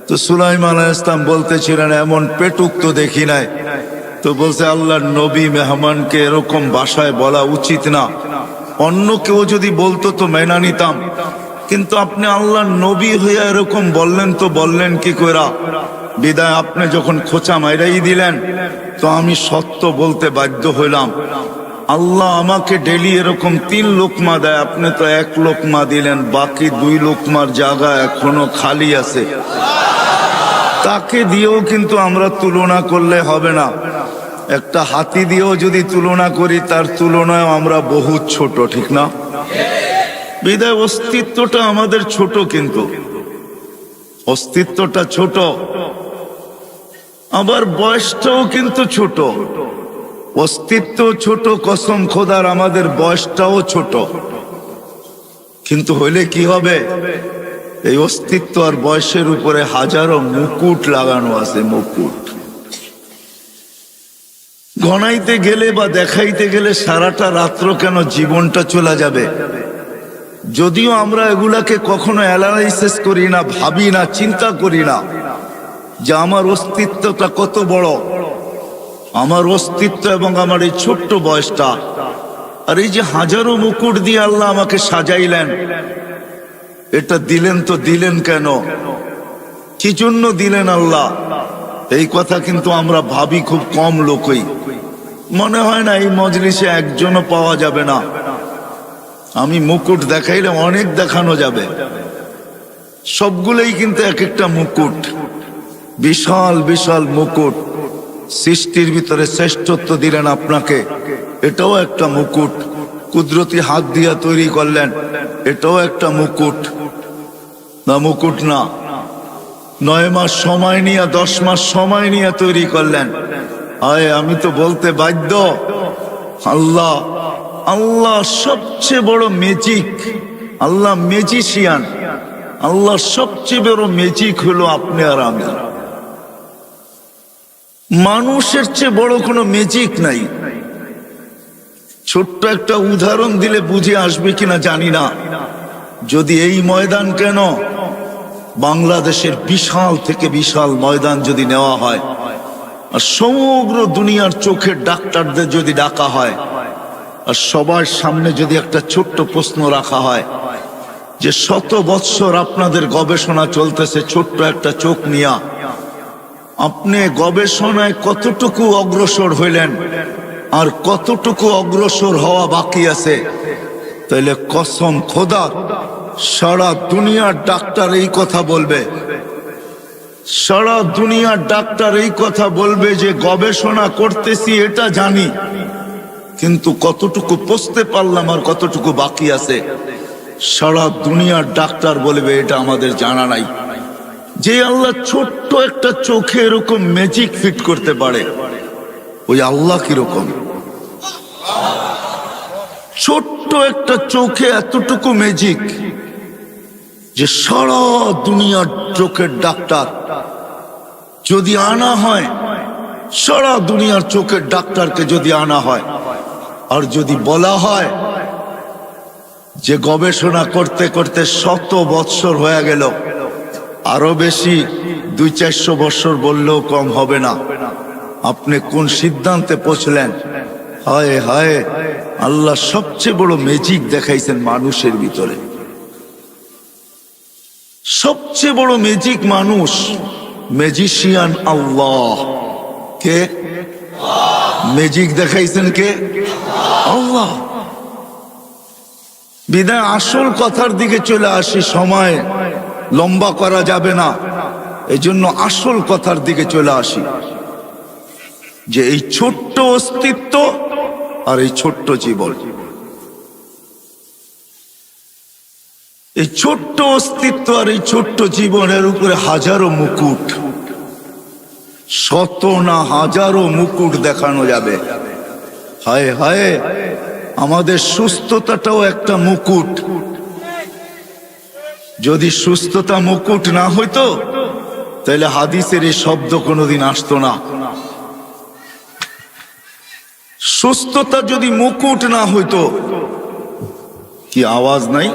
তো সুলাইমান আলাইহিস সালাম বলতেছিলেন এমন পেটুক তো দেখি নাই। তো বলছে আল্লাহর নবী মেহমানকে এরকম ভাষায় বলা উচিত না, অন্য কেউ যদি বলতো তো মেনা নিতাম, কিন্তু আপনি আল্লাহর নবী হইয়া এরকম বললেন, তো বললেন কি কইরা? বিদায় আপনি যখন খোঁচা মাইরাই দিলেন তো আমি সত্য বলতে বাধ্য হইলাম। আল্লাহ আমাকে ডেলি এরকম 3 লোকমা দেয়, আপনি তো 1 লোকমা দিলেন, বাকি 2 লোকমার জায়গা এখনো খালি আছে। তাকে দিয়েও কিন্তু আমরা তুলনা করলে হবে না। একটা হাতি দিয়েও যদি তুলনা করি তার তুলনায় আমরা বহুত ছোট, ঠিক না? বিদায় অস্তিত্বটা আমাদের ছোট, কিন্তু অস্তিত্বটা ছোট, আবার বয়সটাও কিন্তু ছোট। অস্তিত্ব ছোট, কসম খোদার আমাদের বয়সটাও ছোট। কিন্তু হইলে কি হবে? এই অস্তিত্ব আর বয়সের উপরে হাজারো মুকুট লাগানো আছে, মুকুট। গণাইতে গেলে বা দেখাইতে গেলে সারাটা রাত্র কেন জীবনটা চলে যাবে। যদিও আমরা এগুলাকে কখনো অ্যানালাইসিস করি না, ভাবি না, চিন্তা করি না যে আমার অস্তিত্বটা কত বড়, আমার অস্তিত্ব এবং আমার এই ছোট্ট বয়সটা। আর এই যে হাজারো মুকুট দিয়ে আল্লাহ আমাকে সাজাইলেন, এটা দিলেন তো দিলেন কেন? কি জন্য দিলেন আল্লাহ? এই কথা কিন্তু আমরা ভাবি খুব কম লোকই। মনে হয় না এই মজলিসে একজনও পাওয়া যাবে না। আমি মুকুট দেখাইলে অনেক দেখানো যাবে, সবগুলোই কিন্তু এক একটা মুকুট, বিশাল বিশাল মুকুট। সৃষ্টির ভিতরে শ্রেষ্ঠত্ব দিলেন আপনাকে, এটাও একটা মুকুট। কুদরতি হাত দিয়া তৈরি করলেন, এটাও একটা মুকুট। না মুকুট না? 9 মাস সময় নিয়ে 10 মাস সময় নিয়ে তৈরি করলেন। আয় আমি তো বলতে বাধ্য, আল্লাহ আল্লাহ সবচেয়ে বড় ম্যাজিক। আল্লাহ ম্যাজিশিয়ান। আল্লাহ সবচেয়ে বড় ম্যাজিক হলো আপনি আর আমি। মানুষের চেয়ে বড় কোনো ম্যাজিক নাই। ছোট্ট একটা উদাহরণ দিলে বুঝে আসবে কিনা জানি না। যদি এই ময়দান কেন, বাংলাদেশের বিশাল থেকে বিশাল ময়দান যদি নেওয়া হয় আর সমগ্র দুনিয়ার চোখের ডাক্তারদের যদি ডাকা হয় আর সবার সামনে যদি একটা ছোট্ট প্রশ্ন রাখা হয় যে 100 বৎসর আপনাদের গবেষণা চলতেছে ছোট্ট একটা চোখ নিয়া, আপনি গবেষণায় কতটুকু অগ্রসর হইলেন আর কতটুকু অগ্রসর হওয়া বাকি আছে, তাইলে কসম খোদা সারা দুনিয়ার ডাক্তার এই কথা বলবে। সারা দুনিয়ার ডাক্তার এই কথা বলবে যে গবেষণা করতেছি এটা জানি, কিন্তু কতটুকু পৌঁছতে পারলাম আর কতটুকু বাকি আছে, সারা দুনিয়ার ডাক্তার বলবে এটা আমাদের জানা নাই। যে আল্লাহ ছোট্ট একটা চোখে এরকম ম্যাজিক ফিট করতে পারে, ওই আল্লাহ কিরকম? ছোট্ট একটা চোখে এতটুকু ম্যাজিক যে সারা দুনিয়ার চোখের ডাক্তার যদি আনা হয়, সারা দুনিয়ার চোখের ডাক্তারকে যদি আনা হয় আর যদি বলা হয় যে গবেষণা করতে করতে 100 বৎসর হয়ে গেল, আরো বেশি 200-400 বছর বললেও কম হবে না। আপনি কোন সিদ্ধান্তে পৌঁছলেন? হায় হায়, আল্লাহ সবচেয়ে বড় ম্যাজিক দেখাইছেন মানুষের ভিতরে। সবচেয়ে বড় ম্যাজিক মানুষ, ম্যাজিশিয়ান আল্লাহ। কে ম্যাজিক দেখাইছেন? কে? আল্লাহ। বিদায় আসল কথার দিকে চলে আসি, সময় লম্বা করা যাবে না, এই জন্য আসল কথার দিকে চলে আসি যে এই ছোট্ট অস্তিত্ব আর এই ছোট্ট জীবন, এই ছোট্ট অস্তিত্ব আর এই ছোট্ট জীবনের উপরে হাজারো মুকুট, শত না হাজারো মুকুট দেখানো যাবে। হায় হায়, আমাদের সুস্থতাটাও একটা মুকুট। যদি সুস্থতা মুকুট না হইতো তাহলে হাদিসের এই শব্দ কোনোদিন আসতো না। সুস্থতা যদি মুকুট না হইতো, কি আওয়াজ নাই?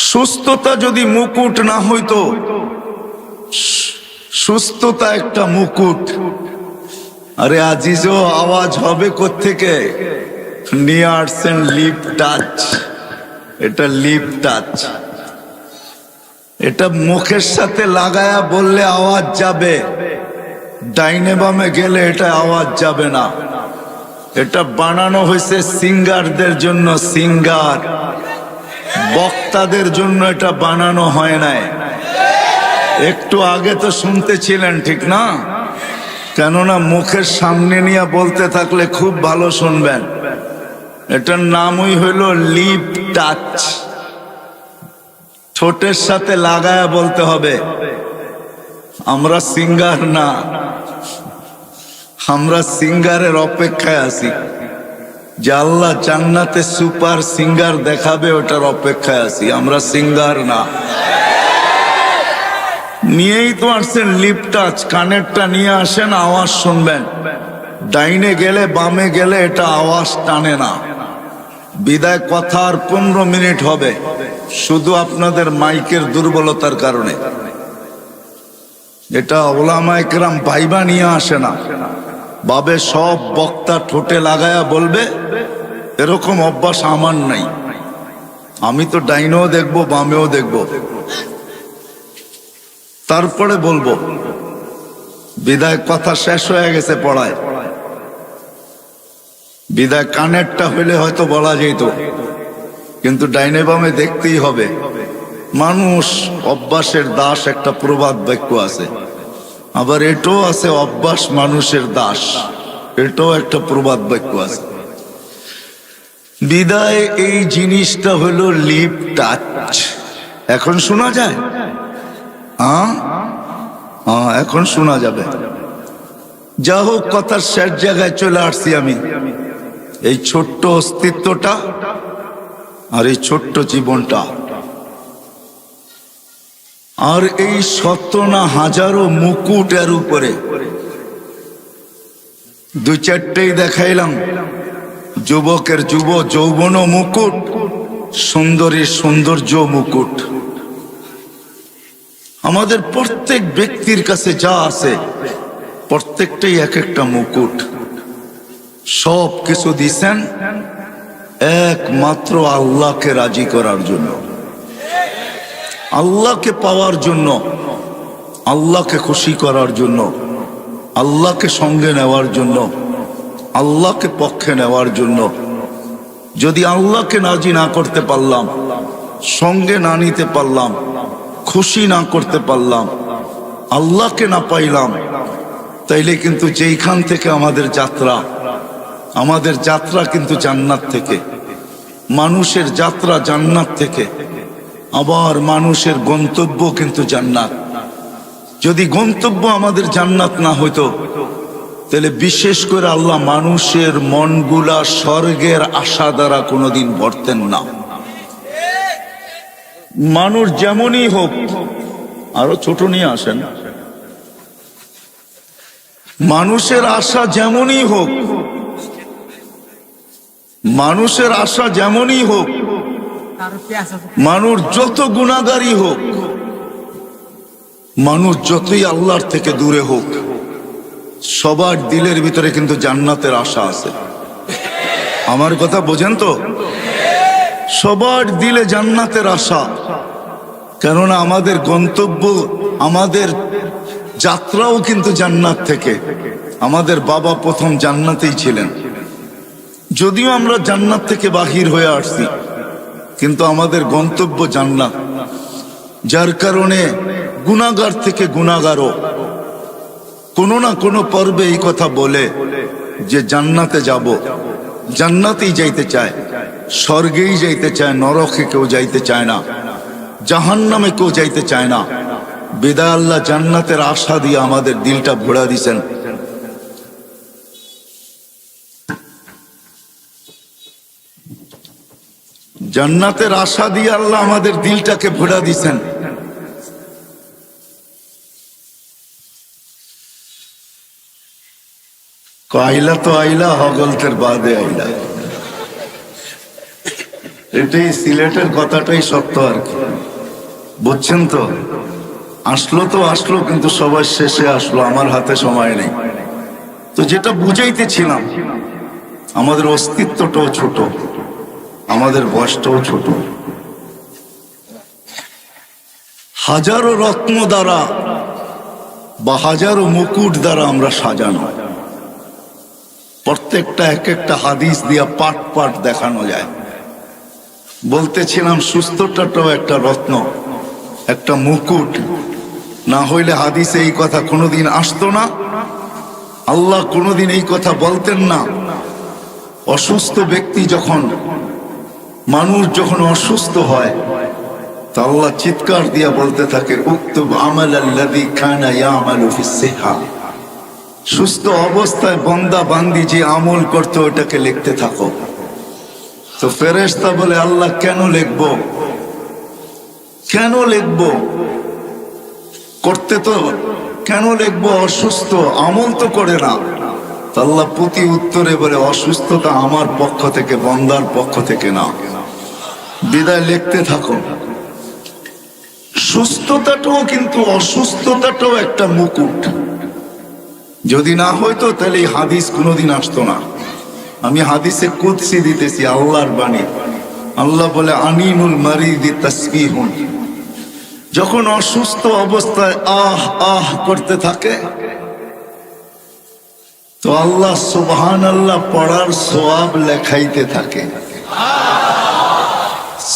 সুস্থতা যদি মুকুট না হইতো, সুস্থতা একটা মুকুট। আরে আজিজও, আওয়াজ হবে কোত্থেকে? নিয়ে আসছেন লিপ টাচ। এটা লিপ টাচ, এটা মুখের সাথে লাগায়া বললে আওয়াজ যাবে, ডাইনে বামে গেলে এটা আওয়াজ যাবে না। এটা বানানো হয়েছে সিঙ্গারদের জন্য, সিঙ্গার, বক্তাদের জন্য এটা বানানো হয় নাই। একটু আগে তো শুনতেছিলেন, ঠিক না? কেননা মুখের সামনে নিয়ে বলতে থাকলে খুব ভালো শুনবেন। এটার নামই হইল লিপ টাচ। ঠোঁটের সাথে লাগায়া বলতে হবে। আমরা সিঙ্গার না, আমরা সিঙ্গারের অপেক্ষায় আছি যে আল্লাহ জান্নাতে সুপার সিঙ্গার দেখাবে, ওটার অপেক্ষায় আছি। আমরা সিঙ্গার না। নিয়েই তো আসছেন লিপ টাচ, কানেরটা নিয়ে আসেন, আওয়াজ শুনবেন। ডাইনে গেলে বামে গেলে এটা আওয়াজ টানে না। বিদায় কথা আর 15 মিনিট হবে, শুধু আপনাদের মাইকের দুর্বলতার কারণে। এটা ওলামায়ে কেরাম ভাইবা নিয়ে আসে না, বাবে সব বক্তা ঠোঁটে লাগায়া বলবে, এরকম অভ্যাস আমার নাই। আমি তো ডাইনেও দেখবো, বামেও দেখবো, তারপরে বলবো। বিদায় কথা শেষ হয়ে গেছে পড়ায়। বিদায় কানেরটা হইলে হয়তো বলা যেত, কিন্তু ডাইনে বামে দেখতেই হবে। মানুষ অভ্যাসের দাস, একটা প্রবাদ বাক্য আছে। আবার এটাও আছে, অভ্যাস মানুষের দাস, এটাও একটা প্রবাদ বাক্য আছে। বিদায় এই জিনিসটা হলো লিপ টাচ। এখন শোনা যায়? এখন শোনা যাবে। যা হোক, কথার শেষ জায়গায় চলে আসছি আমি। এই ছোট্ট অস্তিত্বটা আর এই ছোট্ট জীবনটা আর এই শত না হাজারো মুকুটের উপরে 2-4টেই দেখাইলাম। যুবকের যৌবন মুকুট, সুন্দরীর সৌন্দর্য মুকুট। আমাদের প্রত্যেক ব্যক্তির কাছে যা আছে প্রত্যেকটাই এক একটা মুকুট। সব কিছু দিছেন একমাত্র আল্লাহকে রাজি করার জন্য, আল্লাহকে পাওয়ার জন্য, আল্লাহকে খুশি করার জন্য, আল্লাহকে সঙ্গে নেওয়ার জন্য, আল্লাহকে পক্ষে নেওয়ার জন্য। যদি আল্লাহকে রাজি না করতে পারলাম, সঙ্গে না নিতে পারলাম, খুশি না করতে পারলাম, আল্লাহকে না পাইলাম, তাইলে কিন্তু যেইখান থেকে আমাদের যাত্রা কিন্তু জান্নাত থেকে। মানুষের যাত্রা জান্নাত থেকে, আবার মানুষের গন্তব্য কিন্তু জান্নাত। যদি গন্তব্য আমাদের জান্নাত না হইতো, তাহলে বিশেষ করে আল্লাহ মানুষের মনগুলা স্বর্গের আশা দ্বারা কোনোদিন ভরতেন না। মানুষ যেমনই হোক, আরো ছোট নিয়ে আসেন, মানুষের আশা যেমনই হোক, মানুষের আশা যেমনই হোক, মানুষ যত গুনাহগারই হোক, মানুষ যতই আল্লাহর থেকে দূরে হোক, সবার দিলের ভিতরে কিন্তু জান্নাতের আশা আছে। আমার কথা বোঝেন তো? সবার দিলে জান্নাতের আশা। কেননা আমাদের গন্তব্য, আমাদের যাত্রাও কিন্তু জান্নাত থেকে। আমাদের বাবা প্রথম জান্নাতেই ছিলেন, যদিও আমরা জান্নাত থেকে বাহির হয়ে আসছি, কিন্তু আমাদের গন্তব্য জান্নাত। যার কারণে গুনাহগার থেকে গুনাহগারও কোনো না কোনো পর্বে এই কথা বলে যে জান্নাতে যাব, জান্নাতেই যাইতে চায়, স্বর্গেই যাইতে চায়, নরকে কেউ যাইতে চায় না, জাহান্নামে কেউ যাইতে চায় না। বিদায় আল্লাহ জান্নাতের আশা দিয়ে আমাদের দিলটা ভরা দিছেন। জান্নাতের আশা দিয়ে আল্লাহ আমাদের দিলটাকে ভরা দিছেন। আইলা তো আইলা, হগলতের বাদে আইলা। এটাই সিলেটের কথাটাই সত্য আর কি, বুঝছেন তো? আসলো তো আসলো, কিন্তু সবার শেষে আসলো, আমার হাতে সময় নেই। তো যেটা বুঝাইতেছিলাম, আমাদের অস্তিত্বটাও ছোট, আমাদের বয়সটাও ছোট। হাজারো রত্ন দ্বারা বা হাজারো মুকুট দ্বারা আমরা সাজানো, প্রত্যেকটা এক একটা হাদিস দিয়া পাট পাট দেখানো যায়। বলতেছিলাম সুস্থটাও একটা রত্ন, একটা মুকুট। না হইলে হাদিসে এই কথা কোনোদিন আসতো না, আল্লাহ কোনোদিন এই কথা বলতেন না। অসুস্থ ব্যক্তি যখন, মানুষ যখন অসুস্থ হয়, তা আল্লাহ চিৎকার দিয়া বলতে থাকে, উক্তুব আমালাল্লাযী কানা ইয়ামালু ফিস-সিহা। সুস্থ অবস্থায় বান্দা বান্দি যে আমল করতে, ওটাকে লিখতে থাকো। তো ফেরেশতা বলে, আল্লাহ কেন লিখবো, কেন লিখবো? করতে তো কেন লিখবো? অসুস্থ, আমল তো করে না। আল্লাহ প্রতি উত্তরে বলে, অসুস্থতা আমার পক্ষ থেকে, বান্দার পক্ষ থেকে না, বিদায় লিখতে থাকো। সুস্থতাটাও কিন্তু, অসুস্থতাটাও একটা মুকুট। যদি না হইতো তাহলে এই হাদিস কোনোদিন আসতো না। আমি হাদিসে কুদসি দিতেছি, আল্লাহর বাণী। আল্লাহ বলে, আনিনুল মারিদি তাসবিহুন। যখন অসুস্থ অবস্থায় আহ আহ করতে থাকে, তো আল্লাহ সুবহানাল্লাহ পড়ার সওয়াব লেখাইতে থাকে।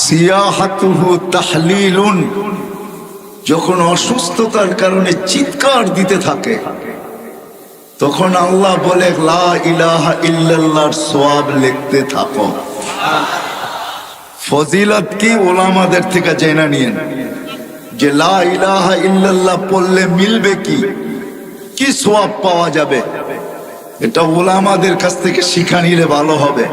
সিয়াহাতুহু তাহলিলুন। যখন অসুস্থতার কারণে চিৎকার দিতে থাকে, তখন আল্লাহ বলে, লা ইলাহা ইল্লাল্লাহর সওয়াব লিখতে থাকো। ফজিলত কি ওলামাদের থেকে জেনে নিয়েন, যে লা ইলাহা ইল্লাল্লাহ পড়লে মিলবে কি, কি সওয়াব পাওয়া যাবে, এটা ওলামাদের কাছ থেকে শিখা নিলে ভালো হবে।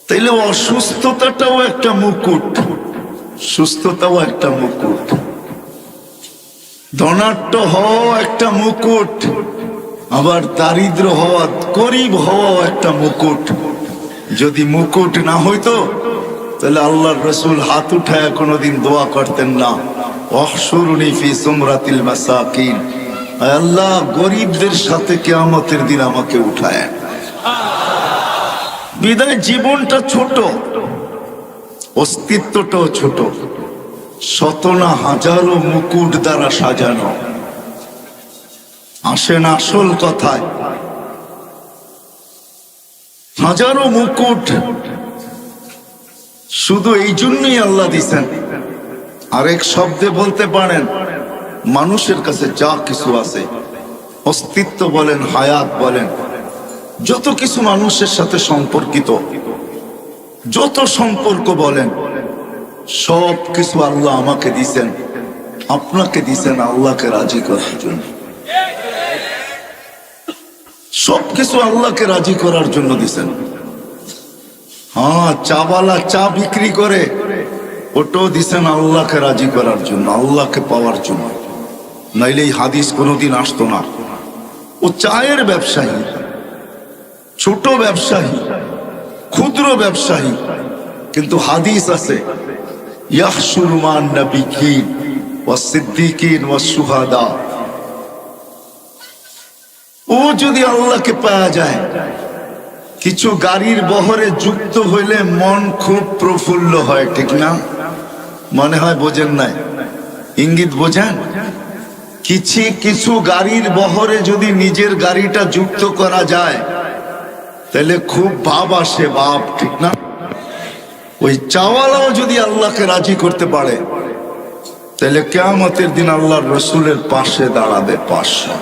তাইলে অসুস্থতাটাও একটা মুকুট, সুস্থতাও একটা মুকুট। ধনাঢ্য হওয়া একটা মুকুট, আবার দারিদ্র হওয়া, গরিব হওয়া একটা মুকুট। যদি মুকুট না হইতো, তাহলে আল্লাহর রাসূল হাত উঠায় কোনোদিন দোয়া করতেন না, ওয়াহশুরনি ফি সুমরাতিল মাসাকিন। আল্লাহ, গরিবদের সাথে কিয়ামতের দিন আমাকে উঠায়। বিদায় জীবনটা ছোট, অস্তিত্বটাও ছোট, শত না হাজারো মুকুট দ্বারা সাজানো। আসেন আসল কথায়, হাজারো মুকুট শুধু এই জন্যই আল্লাহ দিছেন। আরেক শব্দে বলতে পারেন, মানুষের কাছে যা কিছু আছে, অস্তিত্ব বলেন, হায়াত বলেন, যত কিছু মানুষের সাথে সম্পর্কিত, যত সম্পর্ক বলেন, সব কিছু আল্লাহ আমাকে দিছেন, আপনাকে দিছেন আল্লাহকে রাজি করার জন্য। সবকিছু আল্লাহকে রাজি করার জন্য দিছেন। হ্যাঁ, চাওয়ালা চা বিক্রি করে, ওটাও দিছেন আল্লাহকে রাজি করার জন্য, আল্লাহকে পাওয়ার জন্য। নাইলে এই হাদিস কোনোদিন আসতো না। ও চায়ের ব্যবসায়ী, ছোট ব্যবসায়ী, ক্ষুদ্র ব্যবসায়ী, কিন্তু হাদিস আছে ইয়াহশুরু মান নাবিয়্যিন ওয়াস সিদ্দিকিন ওয়াস শুহাদা। ও যদি আল্লাহকে পাওয়া যায়, কিছু গাড়ির বহরে যুক্ত হইলে মন খুব প্রফুল্ল হয়, ঠিক না? মনে হয় বোঝেন নাই, ইঙ্গিত বোঝেন? কিছু গাড়ির বহরে যদি নিজের গাড়িটা যুক্ত করা যায় তাহলে খুব ভাব আসে, ভাব, ঠিক না? ওই চাওয়ালাও যদি আল্লাহকে রাজি করতে পারে তাহলে কিয়ামতের দিন আল্লাহর রসুলের পাশে দাঁড়াবে 500।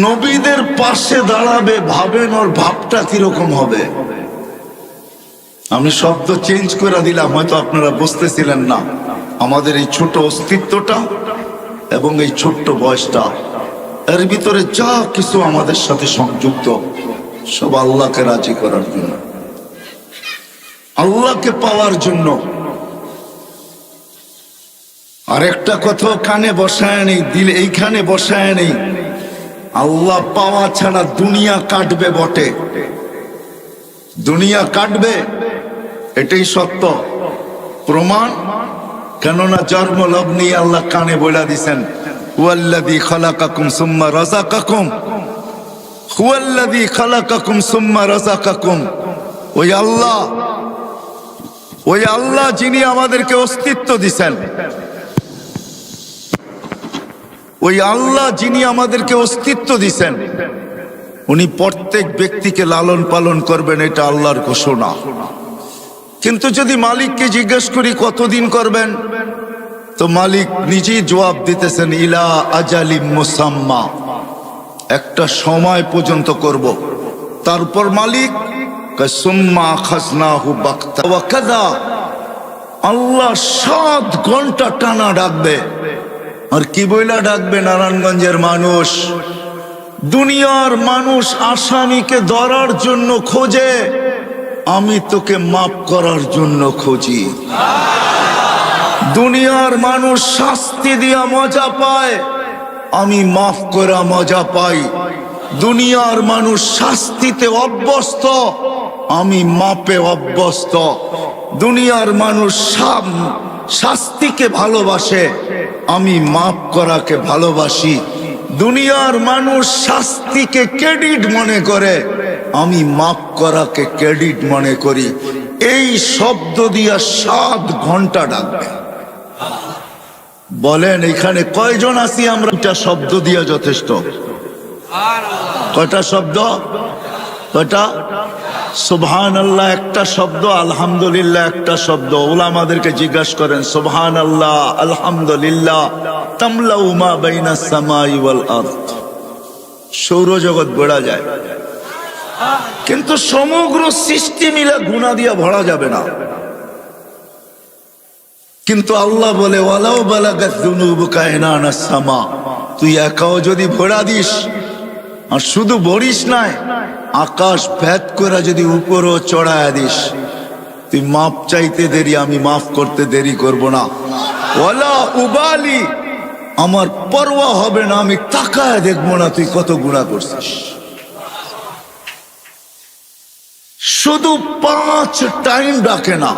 নবীদের পাশে দাঁড়াবে, ভাবেন ওর ভাবটা কিরকম হবে। আমি শব্দ চেঞ্জ করে দিলাম, হয়তো আপনারা বুঝতেছিলেন না। আমাদের এই ছোট অস্তিত্বটা এবং এই ছোট্ট বয়সটা, এর ভিতরে যা কিছু আমাদের সাথে সংযুক্ত, সব আল্লাহকে রাজি করার জন্য, আল্লাহকে পাওয়ার জন্য। আর একটা কথা কানে বসায় নেই, দিল এইখানে বসায় নেই, আল্লাহ পাওয়া ছাড়া দুনিয়া কাটবে বটে, দুনিয়া কাটবে, এটাই সত্য প্রমাণ। কেননা জন্ম লগ্নি আল্লাহ কানে বলে দিছেন, হুয়াল্লাযী খালাকাকুম সুম্মা রাযাকাকুম, হুয়াল্লাযী খালাকাকুম সুম্মা রাযাকাকুম। ওই আল্লাহ যিনি আমাদেরকে অস্তিত্ব দিছেন, ওই আল্লাহ যিনি আমাদেরকে অস্তিত্ব দিছেন, উনি প্রত্যেক ব্যক্তিকে লালন পালন করবেন, এটা আল্লাহর ঘোষণা। কিন্তু যদি মালিককে জিজ্ঞেস করি কতদিন করবেন, তো মালিক নিজেই জবাব দিতেছেন ইলা আজালিম মুসাম্মা, একটা সময় পর্যন্ত করব। তারপর মালিক সুম্মা আখাযনাহু বাগতা ওয়া কাযা, আল্লাহ 7 ঘন্টা টানা ডাকবে। আর কি বইলা ডাকবে? নারায়ণগঞ্জের মানুষ, দুনিয়ার মানুষ আসামিকে ধরার জন্য খোঁজে, আমি তোকে মাফ করার জন্য খুঁজি। দুনিয়ার মানুষ শাস্তি দিয়া মজা পায়, আমি মাফ করা মজা পাই। দুনিয়ার মানুষ শাস্তিতে অভ্যস্ত, আমি মাপে অভ্যস্ত। দুনিয়ার মানুষ শাস্তিকে ভালোবাসে, আমি মাফ করাকে ভালোবাসি। দুনিয়ার মানুষ শাস্তিকে ক্রেডিট মনে করে, আমি মাফ করাকে ক্রেডিট মনে করি। এই শব্দ দিয়া 7 ঘন্টা ডাকবে। বলেন এখানে কয়জন আছি আমরা? এটা শব্দ দিয়া যথেষ্ট। কয়টা শব্দ? কয়টা? সুবহানাল্লাহ একটা শব্দ, আলহামদুলিল্লাহ একটা শব্দ। উলামাদেরকে জিজ্ঞাসা করেন সুবহানাল্লাহ আলহামদুলিল্লাহ তামলাউ মা বাইনাস সামাই ওয়াল আরদ, সৌরজগৎ বেড়া যায়, কিন্তু সমগ্র সৃষ্টি মিলে গুনাহ দিয়া ভরা যাবে না। কিন্তু আল্লাহ বলে ওয়ালাউ বালাগাত যুনুবুকা ইনানাস সামা, তুই একাও যদি ভরা দিস, আর শুধু ভরিস নাই, আকাশ ভেদ করে যদি উপরও চড়ায় দিস, তুই মাপ চাইতে দেরি, আমি মাফ করতে দেরি করব না। ওয়ালা উবালি, আমার পরোয়া হবে না, আমি তাকায় দেখবো না তুই কত গুনাহ করছিস। শুধু 5 টাইম ডাকে না,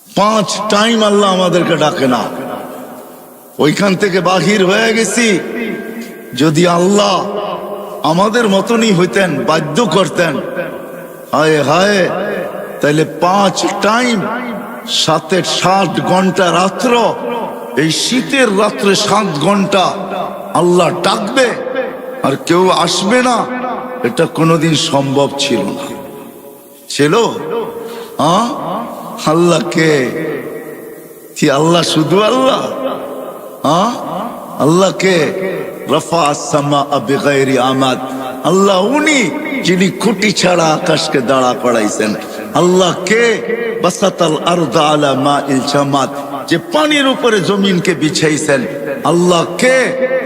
5 টাইম আল্লাহ আমাদেরকে ডাকে না। ওইখান থেকে বাহির হয়ে গেছি। যদি আল্লাহ আমাদের মতনই হইতেন, বাধ্য করতেন, হায় হায়, তাহলে 5 টাইম, সাথে 7 ঘন্টা রাত্র, এই শীতের রাত্রে 7 ঘন্টা আল্লাহ ডাকবে আর কেউ আসবে না, এটা কোনোদিন সম্ভব ছিল না। ছিল? আল্লাহকে কি আল্লাহ শুধু আল্লাহ? আল্লাহকে রফা আসসামা বিগাইরি আমাদ, আল্লাহ উনি যিনি খুঁটি ছাড়া আকাশকে দাঁড়া করাইছেন। আল্লাহ কে? বাসাতাল আরদা আলা মাইল জামাত, যে পানির উপরে জমিনকে বিছাইছেন। আল্লাহ কে?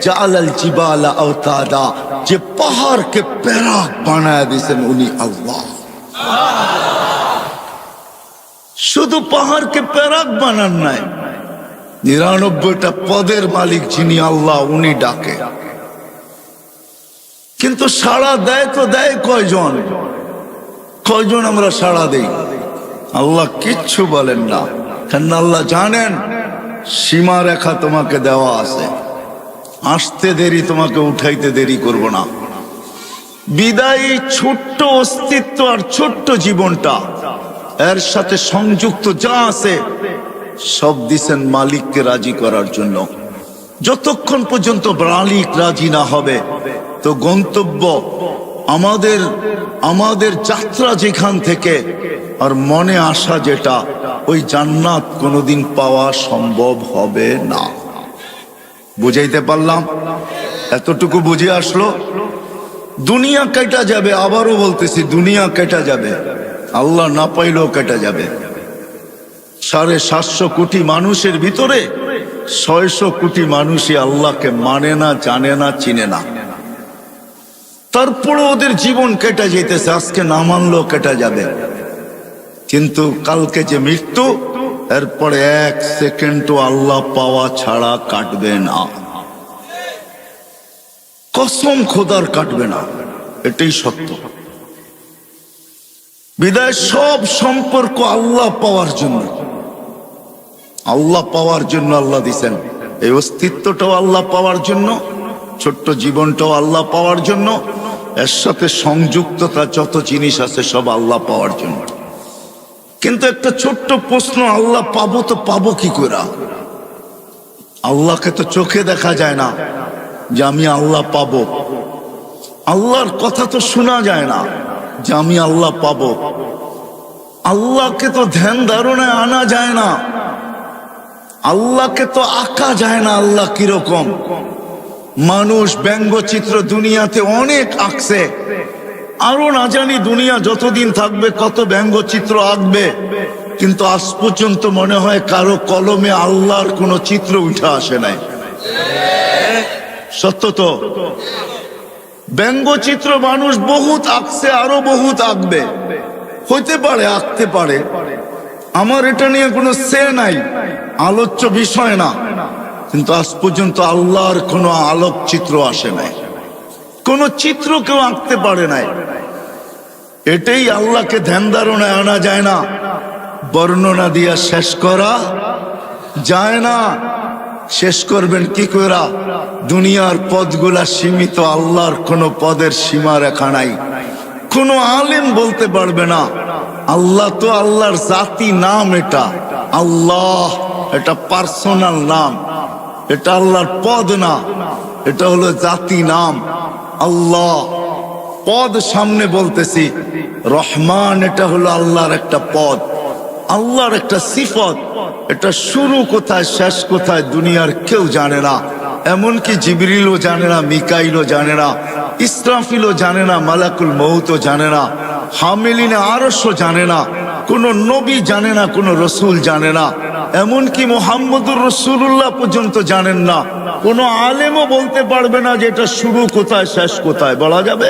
জাআলাল জিবালা আওতাদা, যে পাহাড়কে প্যারাক বানায় দিয়েছেন, উনি আল্লাহ। শুধু পাহাড়কে প্যারাক বানান নাই, 99টা পদের মালিক যিনি আল্লাহ, উনি ডাকে। কিন্তু সাড়া দেয় তো দেয় কয়জন? কয়জন আমরা সাড়া দেই? আল্লাহ কিচ্ছু বলেন না, কেন আল্লাহ জানেন সীমা রেখা তোমাকে দেওয়া আছে, আসতে দেরি, তোমাকে উঠাইতে দেরি করব না। বিদায়ী ছোট্ট অস্তিত্ব আর ছোট্ট জীবনটা, এর সাথে সংযুক্ত যা আছে সব দিছেন মালিককে রাজি করার জন্য। যতক্ষণ পর্যন্ত মালিক রাজি না হবে তো গন্তব্য আমাদের যাত্রা যেখান থেকে আর মনে আসা যেটা, ওই জান্নাত কোনোদিন পাওয়া সম্ভব হবে না। বুঝাইতে পারলাম? এতটুকু বুঝে আসলো? দুনিয়া কেটে যাবে, আবারও বলতেছি দুনিয়া কেটে যাবে, আল্লাহ না পাইলেও কেটে যাবে। 750 কোটি মানুষের ভিতরে 600 কোটি মানুষই আল্লাহকে মানে না, জানে না, চিনে না। তারপরে ওদের জীবন কেটে যেতেছে, আজকে না মানলেও কেটে যাবে। কিন্তু কালকে যে মৃত্যু, এরপরে 1 সেকেন্ডও আল্লাহ পাওয়া ছাড়া কাটবে না। কসম খোদার কাটবে না, এটাই সত্য। বিদায় সব সম্পর্ক আল্লাহ পাওয়ার জন্য, আল্লাহ পাওয়ার জন্য আল্লাহ দিছেন। এই অস্তিত্বটাও আল্লাহ পাওয়ার জন্য, ছোট্ট জীবনটাও আল্লাহ পাওয়ার জন্য, এর সাথে সংযুক্ততা যত জিনিস আছে সব আল্লাহ পাওয়ার জন্য। কিন্তু একটা ছোট্ট প্রশ্ন, আল্লাহ পাবো তো পাবো কি করে? আল্লাহকে তো চোখে দেখা যায় না যে আমি আল্লাহ পাবো, আল্লাহর কথা তো শোনা যায় না যে আমি আল্লাহ পাবো, আল্লাহকে তো ধ্যান ধারণায় আনা যায় না, আল্লাহকে তো আঁকা যায় না আল্লাহ কিরকম। মানুষ ব্যঙ্গচিত্র দুনিয়াতে অনেক আঁকছে, আরো না জানি দুনিয়া যতদিন থাকবে কত ব্যঙ্গচিত্র আঁকবে, কিন্তু আজ পর্যন্ত মনে হয় কারো কলমে আল্লাহর কোনো চিত্র উঠে আসে নাই। সত্য তো? ব্যঙ্গচিত্র মানুষ বহুত আঁকছে, আরো বহুত আঁকবে, হইতে পারে আঁকতে পারে, আমার এটা নিয়ে কোনো সে নাই, আলোচ্য বিষয় না। কিন্তু আজ পর্যন্ত আল্লাহর কোনো আলোকচিত্র আসে নাই, কোনো চিত্র কেউ আঁকতে পারে নাই। এটাই আল্লাহকে ধ্যান ধারণায় আনা যায় না, বর্ণনা দিয়া শেষ করা যায় না। শেষ করবেন কি করে? দুনিয়ার পদগুলা সীমিত, আল্লাহর কোনো পদের সীমা রেখা নাই। কোনো আলেম বলতে পারবে না আল্লাহ তো আল্লাহর জাতি নাম, এটা আল্লাহ, এটা পার্সোনাল নাম, এটা আল্লাহর পদ না, এটা হলো জাতি নাম আল্লাহ। পদ সামনে বলতেছি, রহমান এটা হলো আল্লাহর একটা পদ, আল্লাহর একটা সিফত। এটা শুরু কোথায় শেষ কোথায় দুনিয়ার কেউ জানে না, এমনকি জিবরিলও জানে না, মিকাইলও জানে না, ইসরাফিলও জানে না, মালাকুল মউতও জানে না, হামিলিনে আরশও জানে না, কোনো নবী জানে না, কোনো রসুল জানে না, এমনকি মুহাম্মদুর রাসূলুল্লাহ পর্যন্ত জানেন না। কোনো আলেমও বলতে পারবে না যে এটা শুরু কোথায় শেষ কোথায়, বলা যাবে?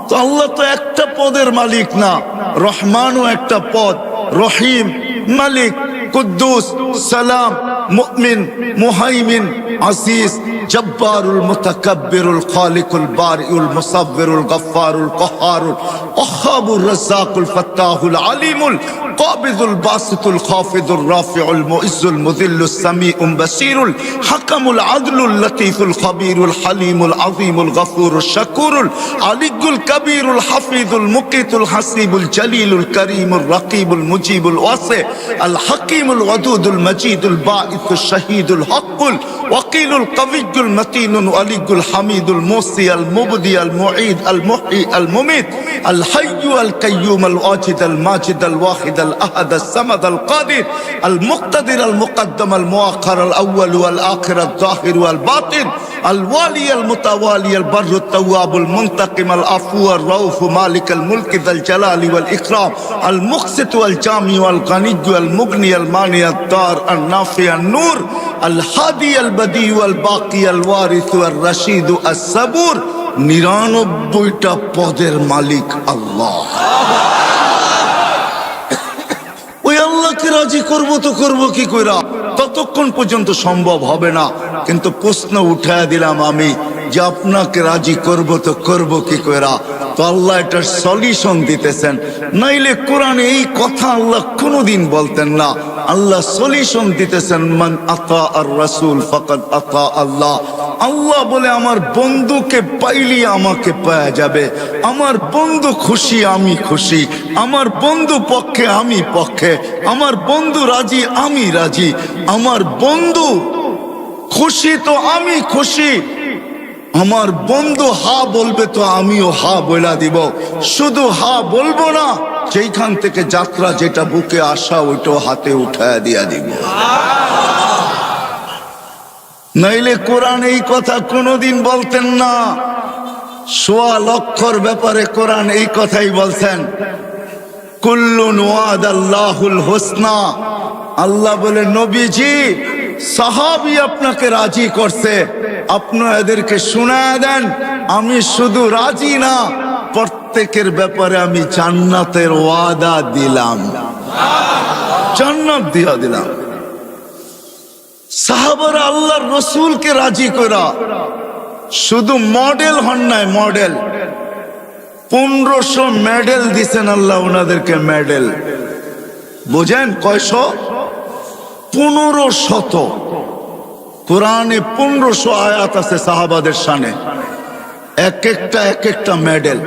তো আল্লাহ তো একটা পদের মালিক না, রহমানও একটা পদ, রহিম, মালিক, কুদ্দুস, সালাম, মুমিন, মুহাইমিন, আজিজ, জব্বারুল মুতাকাব্বিরুল খালিকুল বারিউল মুসাব্বিরুল গফফারুল কহারুল ওয়াহাবুর রাজ্জাকুল ফাত্তাহুল আলিমুল কাবিদুল বাসিতুল খাফিদুর রাফিউল মুইজ্জুল মুযিল্লুস সামিউল বাসিরুল হাকামুল আদলুল লতীফুল খবীরুল হালিমুল আযীমুল গফুরুশ শাকুরুল আলিয়ুল কবীরুল হাফিজুল মুকিতুল হাসিবুল জলিলুল করিমুর রকিবুল মুজিবুল ওয়াসি আল হাকিমুল ওয়াদুদুল মজিদুল বাঈসুশ শাহীদুল হকুল ওয়াকিলুল কবিয়্যুল মতিনুল আলিয়ুল হামিদুল মুসি আল মুবদি আল মুঈদ আল মুহয়ি আল মুমিত আল হাইয়্যু আল কাইয়্যুম আল ওয়াজিদ আল মাজিদ আল ওয়াহিদ আল আহাদ আল সামাদ আল কাদির আল মুক্তাদির আল মুকদ্দম আল মুআখ্খার আল আউয়াল ওয়াল আখির আল যাহির ওয়াল বাতিন আল ওয়ালি আল মুতাওয়ালি আল বাররুত তাওয়াবুল মুনতাকিম আল আফু আর রাউফ মালিক আল মুলক যাল জালালি ওয়াল ইকরাম আল মুকসিত ওয়াল জামি ওয়াল গানিয়্য আল মুগনি আল মানি আল দার আল নাফি আল নূর আল হাদি আল বদি ওয়াল বাকি আল ওয়ারিস ওয়াল রশিদ আস সাবুর। 99টা পদের মালিক আল্লাহ। ওই আল্লাহকে রাজি করব তো করব কি কইরা? ততক্ষণ পর্যন্ত সম্ভব হবে না। কিন্তু প্রশ্ন উঠায়া দিলাম আমি, যে আপনাকে রাজি করব তো করব কি কইরা। তো আল্লাহ এটার সলিউশন দিতেছেন, নাইলে কোরআনে এই কথা আল্লাহ কোনোদিন বলতেন না। আল্লাহ সলিউশন দিতেছেন, মান আতা আর রাসূল ফাকাদ আতা আল্লাহ। আল্লাহ বলে আমার বন্ধুকে পাইলি আমাকে পাওয়া যাবে, আমার বন্ধু খুশি আমি খুশি, আমার বন্ধু পক্ষে আমি পক্ষে, আমার বন্ধু রাজি আমি রাজি, আমার বন্ধু খুশি তো আমি খুশি, আমার বন্ধু হা বলবে তো আমিও হা বলা দিব। শুধু হা বলবো না, যেখান থেকে যাত্রা যেটা বুকে আসা ওইটাও হাতে উঠায় দিয়া দিব। নাইলে কোরআন এই কথা কোনোদিন বলতেন না। সোয়া লক্ষর ব্যাপারে কোরআন এই কথাই বলছেন, কুল্লুন ওয়াদাল্লাহুল হুসনা। আল্লাহ বলে নবীজি সাহাবী আপনাকে রাজি করছে, আপনি এদেরকে শোনায় দেন আমি শুধু রাজি না, প্রত্যেকের ব্যাপারে আমি জান্নাতের ওয়াদা দিলাম, জান্নাত দিয়া দিলাম। সাহাবারা আল্লাহর রসুলকে রাজি করা, শুধু মডেল হন নাই, মডেল 1500 মেডেল দিছেন আল্লাহ ওনাদেরকে, মেডেল বুঝেন কয়শো? 1500। কোরআনে 1500 আয়াত আছে সাহাবাদের শানে, এক একটা মেডেল।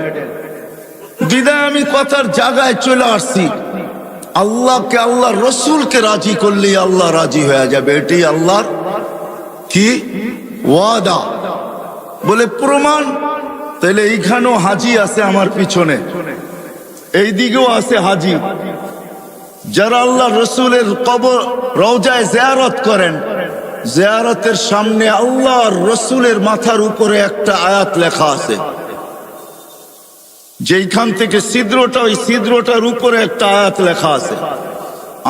বিদায় আমি কথার জায়গায় চলে আসছি, আল্লাহকে আল্লাহ রসুলকে রাজি করলেই আল্লাহ রাজি হয়ে যাবে, এটাই আল্লাহর কি ওয়াদা। বলে প্রমাণ, তাহলে এইখানেও হাজি আছে আমার পিছনে, এই দিকেও আছে হাজি। যারা আল্লাহ রসুলের কবর রওজায় জিয়ারত করেন, জিয়ারতের সামনে আল্লাহর রসুলের মাথার উপরে একটা আয়াত লেখা আছে, যেইখান থেকে ছিদ্রটা, ওই ছিদ্রটার উপরে একটা আয়াত লেখা আছে।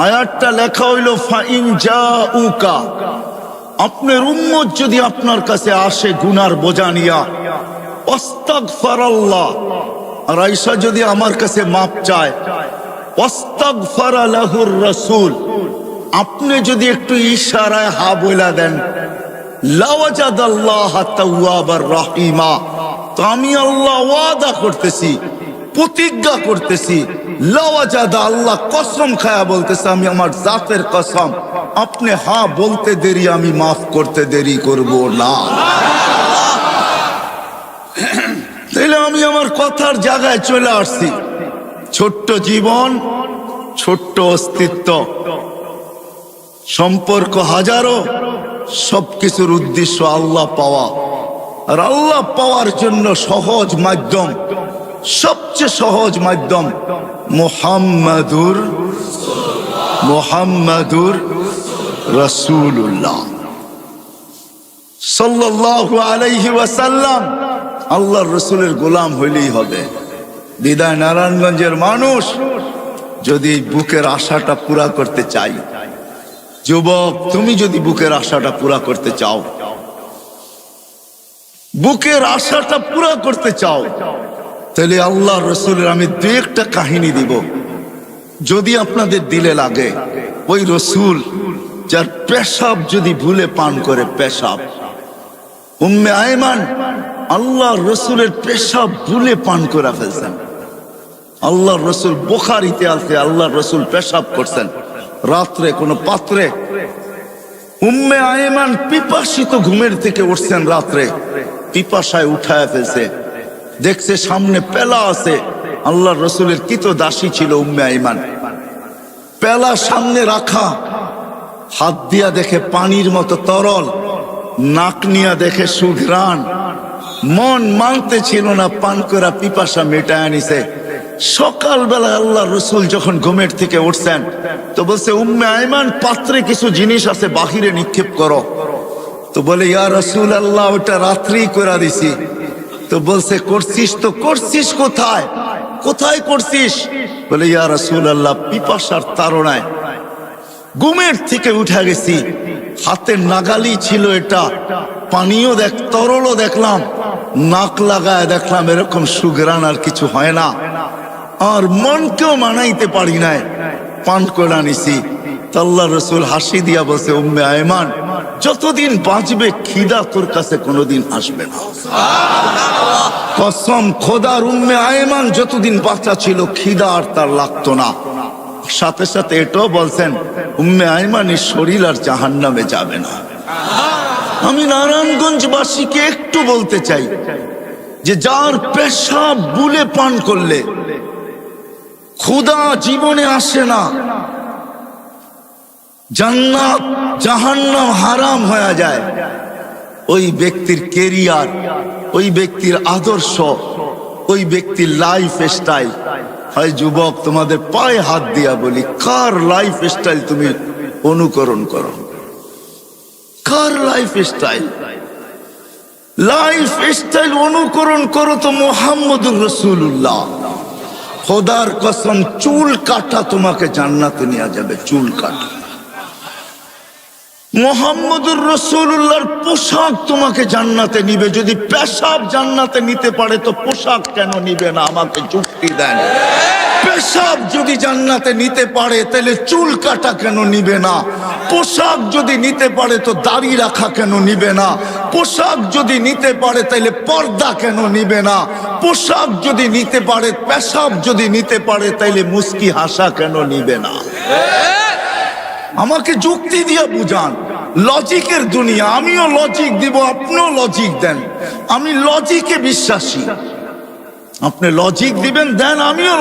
আয়াতটা লেখা হইল ফাইন জাউকা, আপনার উম্মত যদি আপনার কাছে আসে গুনার বোঝা নিয়া, আস্তাগফারাল্লাহ, আর আয়েশা যদি আমার কাছে মাপ চায়, আস্তাগফারা লাহুর রাসূল, আপনি যদি একটু ইশারায় হা বইলা দেন, লাওয়াজাদাল্লাহ তাওয়াবার রাহিমা, তো আমি আল্লাহ ওয়াদা করতেছি, প্রতিজ্ঞা করতেছি, লাওয়াজাদা, আল্লাহ কসম খায়া বলতেছে, আমি আমার জাতের কসম, আপনি হা বলতে দেরি আমি মাফ করতে দেরি করব না। তাহলে আমি আমার কথার জায়গায় চলে আসছি। ছোট্ট জীবন, ছোট্ট অস্তিত্ব, সম্পর্ক হাজারো, সবকিছুর উদ্দেশ্য আল্লাহ পাওয়া। আর আল্লাহ পাওয়ার জন্য সহজ মাধ্যম, সবচেয়ে সহজ মাধ্যম মুহাম্মাদুর রাসূলুল্লাহ সাল্লাল্লাহু আলাইহি ওয়াসাল্লাম। আল্লাহর রসুলের গোলাম হইলেই হবে। বিদায় নারায়ণগঞ্জের মানুষ যদি বুকের আশাটা পুরা করতে চাই, যুবক তুমি যদি বুকের আশাটা পুরা করতে চাও, বুকের আশাটা পুরা করতে চাও, তাহলে আল্লাহর রসুলের আমি দুই একটা কাহিনী দিব, যদি আপনাদের দিলে লাগে। ওই রসুল যার পেশাব যদি ভুলে পান করে, পেশাব, উম্মে আয়মান আল্লাহর রসুলের পেশাব ভুলে পান করে ফেলছেন। আল্লাহর রসুল, বুখারীতে আছে, আল্লাহর রসুল পেশাব করছেন রাত্রে কোনো পাত্রে। উম্মে আয়মান পিপাসিত ঘুমের থেকে উঠছেন রাত্রে, পিপাসায় উঠায় ফেলছে, দেখছে সামনে পেলা আছে। আল্লাহর রসুলের দাসী ছিল উম্মে আয়মান, পেলা সামনে রাখা, হাত দিয়া দেখে পানির মতো তরল, নাক নিয়া দেখে সুঘ্রাণ, মন মানতে ছিল না, পান করা পিপাসা মেটায় নিছে। সকালবেলা আল্লাহ রসুল যখন ঘুমের থেকে উঠছেন, তো বলছে উম্মে আয়মান পাত্রে কিছু জিনিস আছে, বাহিরে নিক্ষেপ করো। তো বলে ইয়া রাসূল আল্লাহ, ওটা রাত্রেই করে দিছি। তো বলছে করছিস তো করছিস কোথায়, কোথায় করছিস? বলে ইয়া রাসূল আল্লাহ, পিপাসার তাড়নায় ঘুমের থেকে উঠে গেছি, হাতের নাগালি ছিল এটা, পানিও তরলও দেখলাম, নাক লাগায় দেখলাম এরকম সুঘ্রাণ আর কিছু হয় না, আর মনকেও মানাইতে পারি নাই, পান করে নিছি। তো আল্লাহ রসুল হাসি দিয়া বসে, উম্মে আয়মান যতদিন বাঁচবে খিদা তোর কাছে কোনোদিন আসবে না। কসম খোদার, উম্মে আয়মান যতদিন বাচ্চা ছিল খিদা আর তার লাগতো না। সাথে সাথে এটাও বলছেন, উম্মে আয়মানের শরীর আর জাহান্নামে যাবে না। আমি নারায়ণগঞ্জবাসীকে একটু বলতে চাই যে যার পেশাব বুলে পান করলে ক্ষুধা জীবনে আসে না, জান্নাত জাহান্নাম হারাম হয়ে যায়, ওই ব্যক্তির কেরিয়ার, ওই ব্যক্তির আদর্শ, ওই ব্যক্তির লাইফ স্টাইল হয়। যুবক, তোমাদের পায়ে হাত দিয়া বলি, কার লাইফ স্টাইল তুমি অনুকরণ করো? কার লাইফ স্টাইল? লাইফ স্টাইল অনুকরণ করো তো মুহাম্মদুর রাসূলুল্লাহ। খোদার কসম, চুল কাটা তোমাকে জান্নাতে নিয়ে যাবে, চুল কাটা। মুহাম্মদুর রাসূলুল্লাহর পোশাক তোমাকে জান্নাতে নিবে। যদি পেশাব জান্নাতে নিতে পারে তো পোশাক কেন নিবে না? আমাকে যুক্তি দেন। পেশাব যদি জান্নাতে নিতে পারে তাহলে চুল কাটা কেন নিবে না? পোশাক যদি নিতে পারে তো দাড়ি রাখা কেন নিবে না? পোশাক যদি নিতে পারে তাহলে পর্দা কেন নিবে না? পোশাক যদি নিতে পারে, পেশাব যদি নিতে পারে তাহলে মুস্কি হাসা কেন নিবে না? আমাকে যুক্তি দিয়ে বুঝান। লজিকের দুনিয়া, আমিও লজিক দিব, আপনিও লজিক দেন। আমি লজিকে বিশ্বাসী, আপনি লজিক দিবেন, দেন, আমিও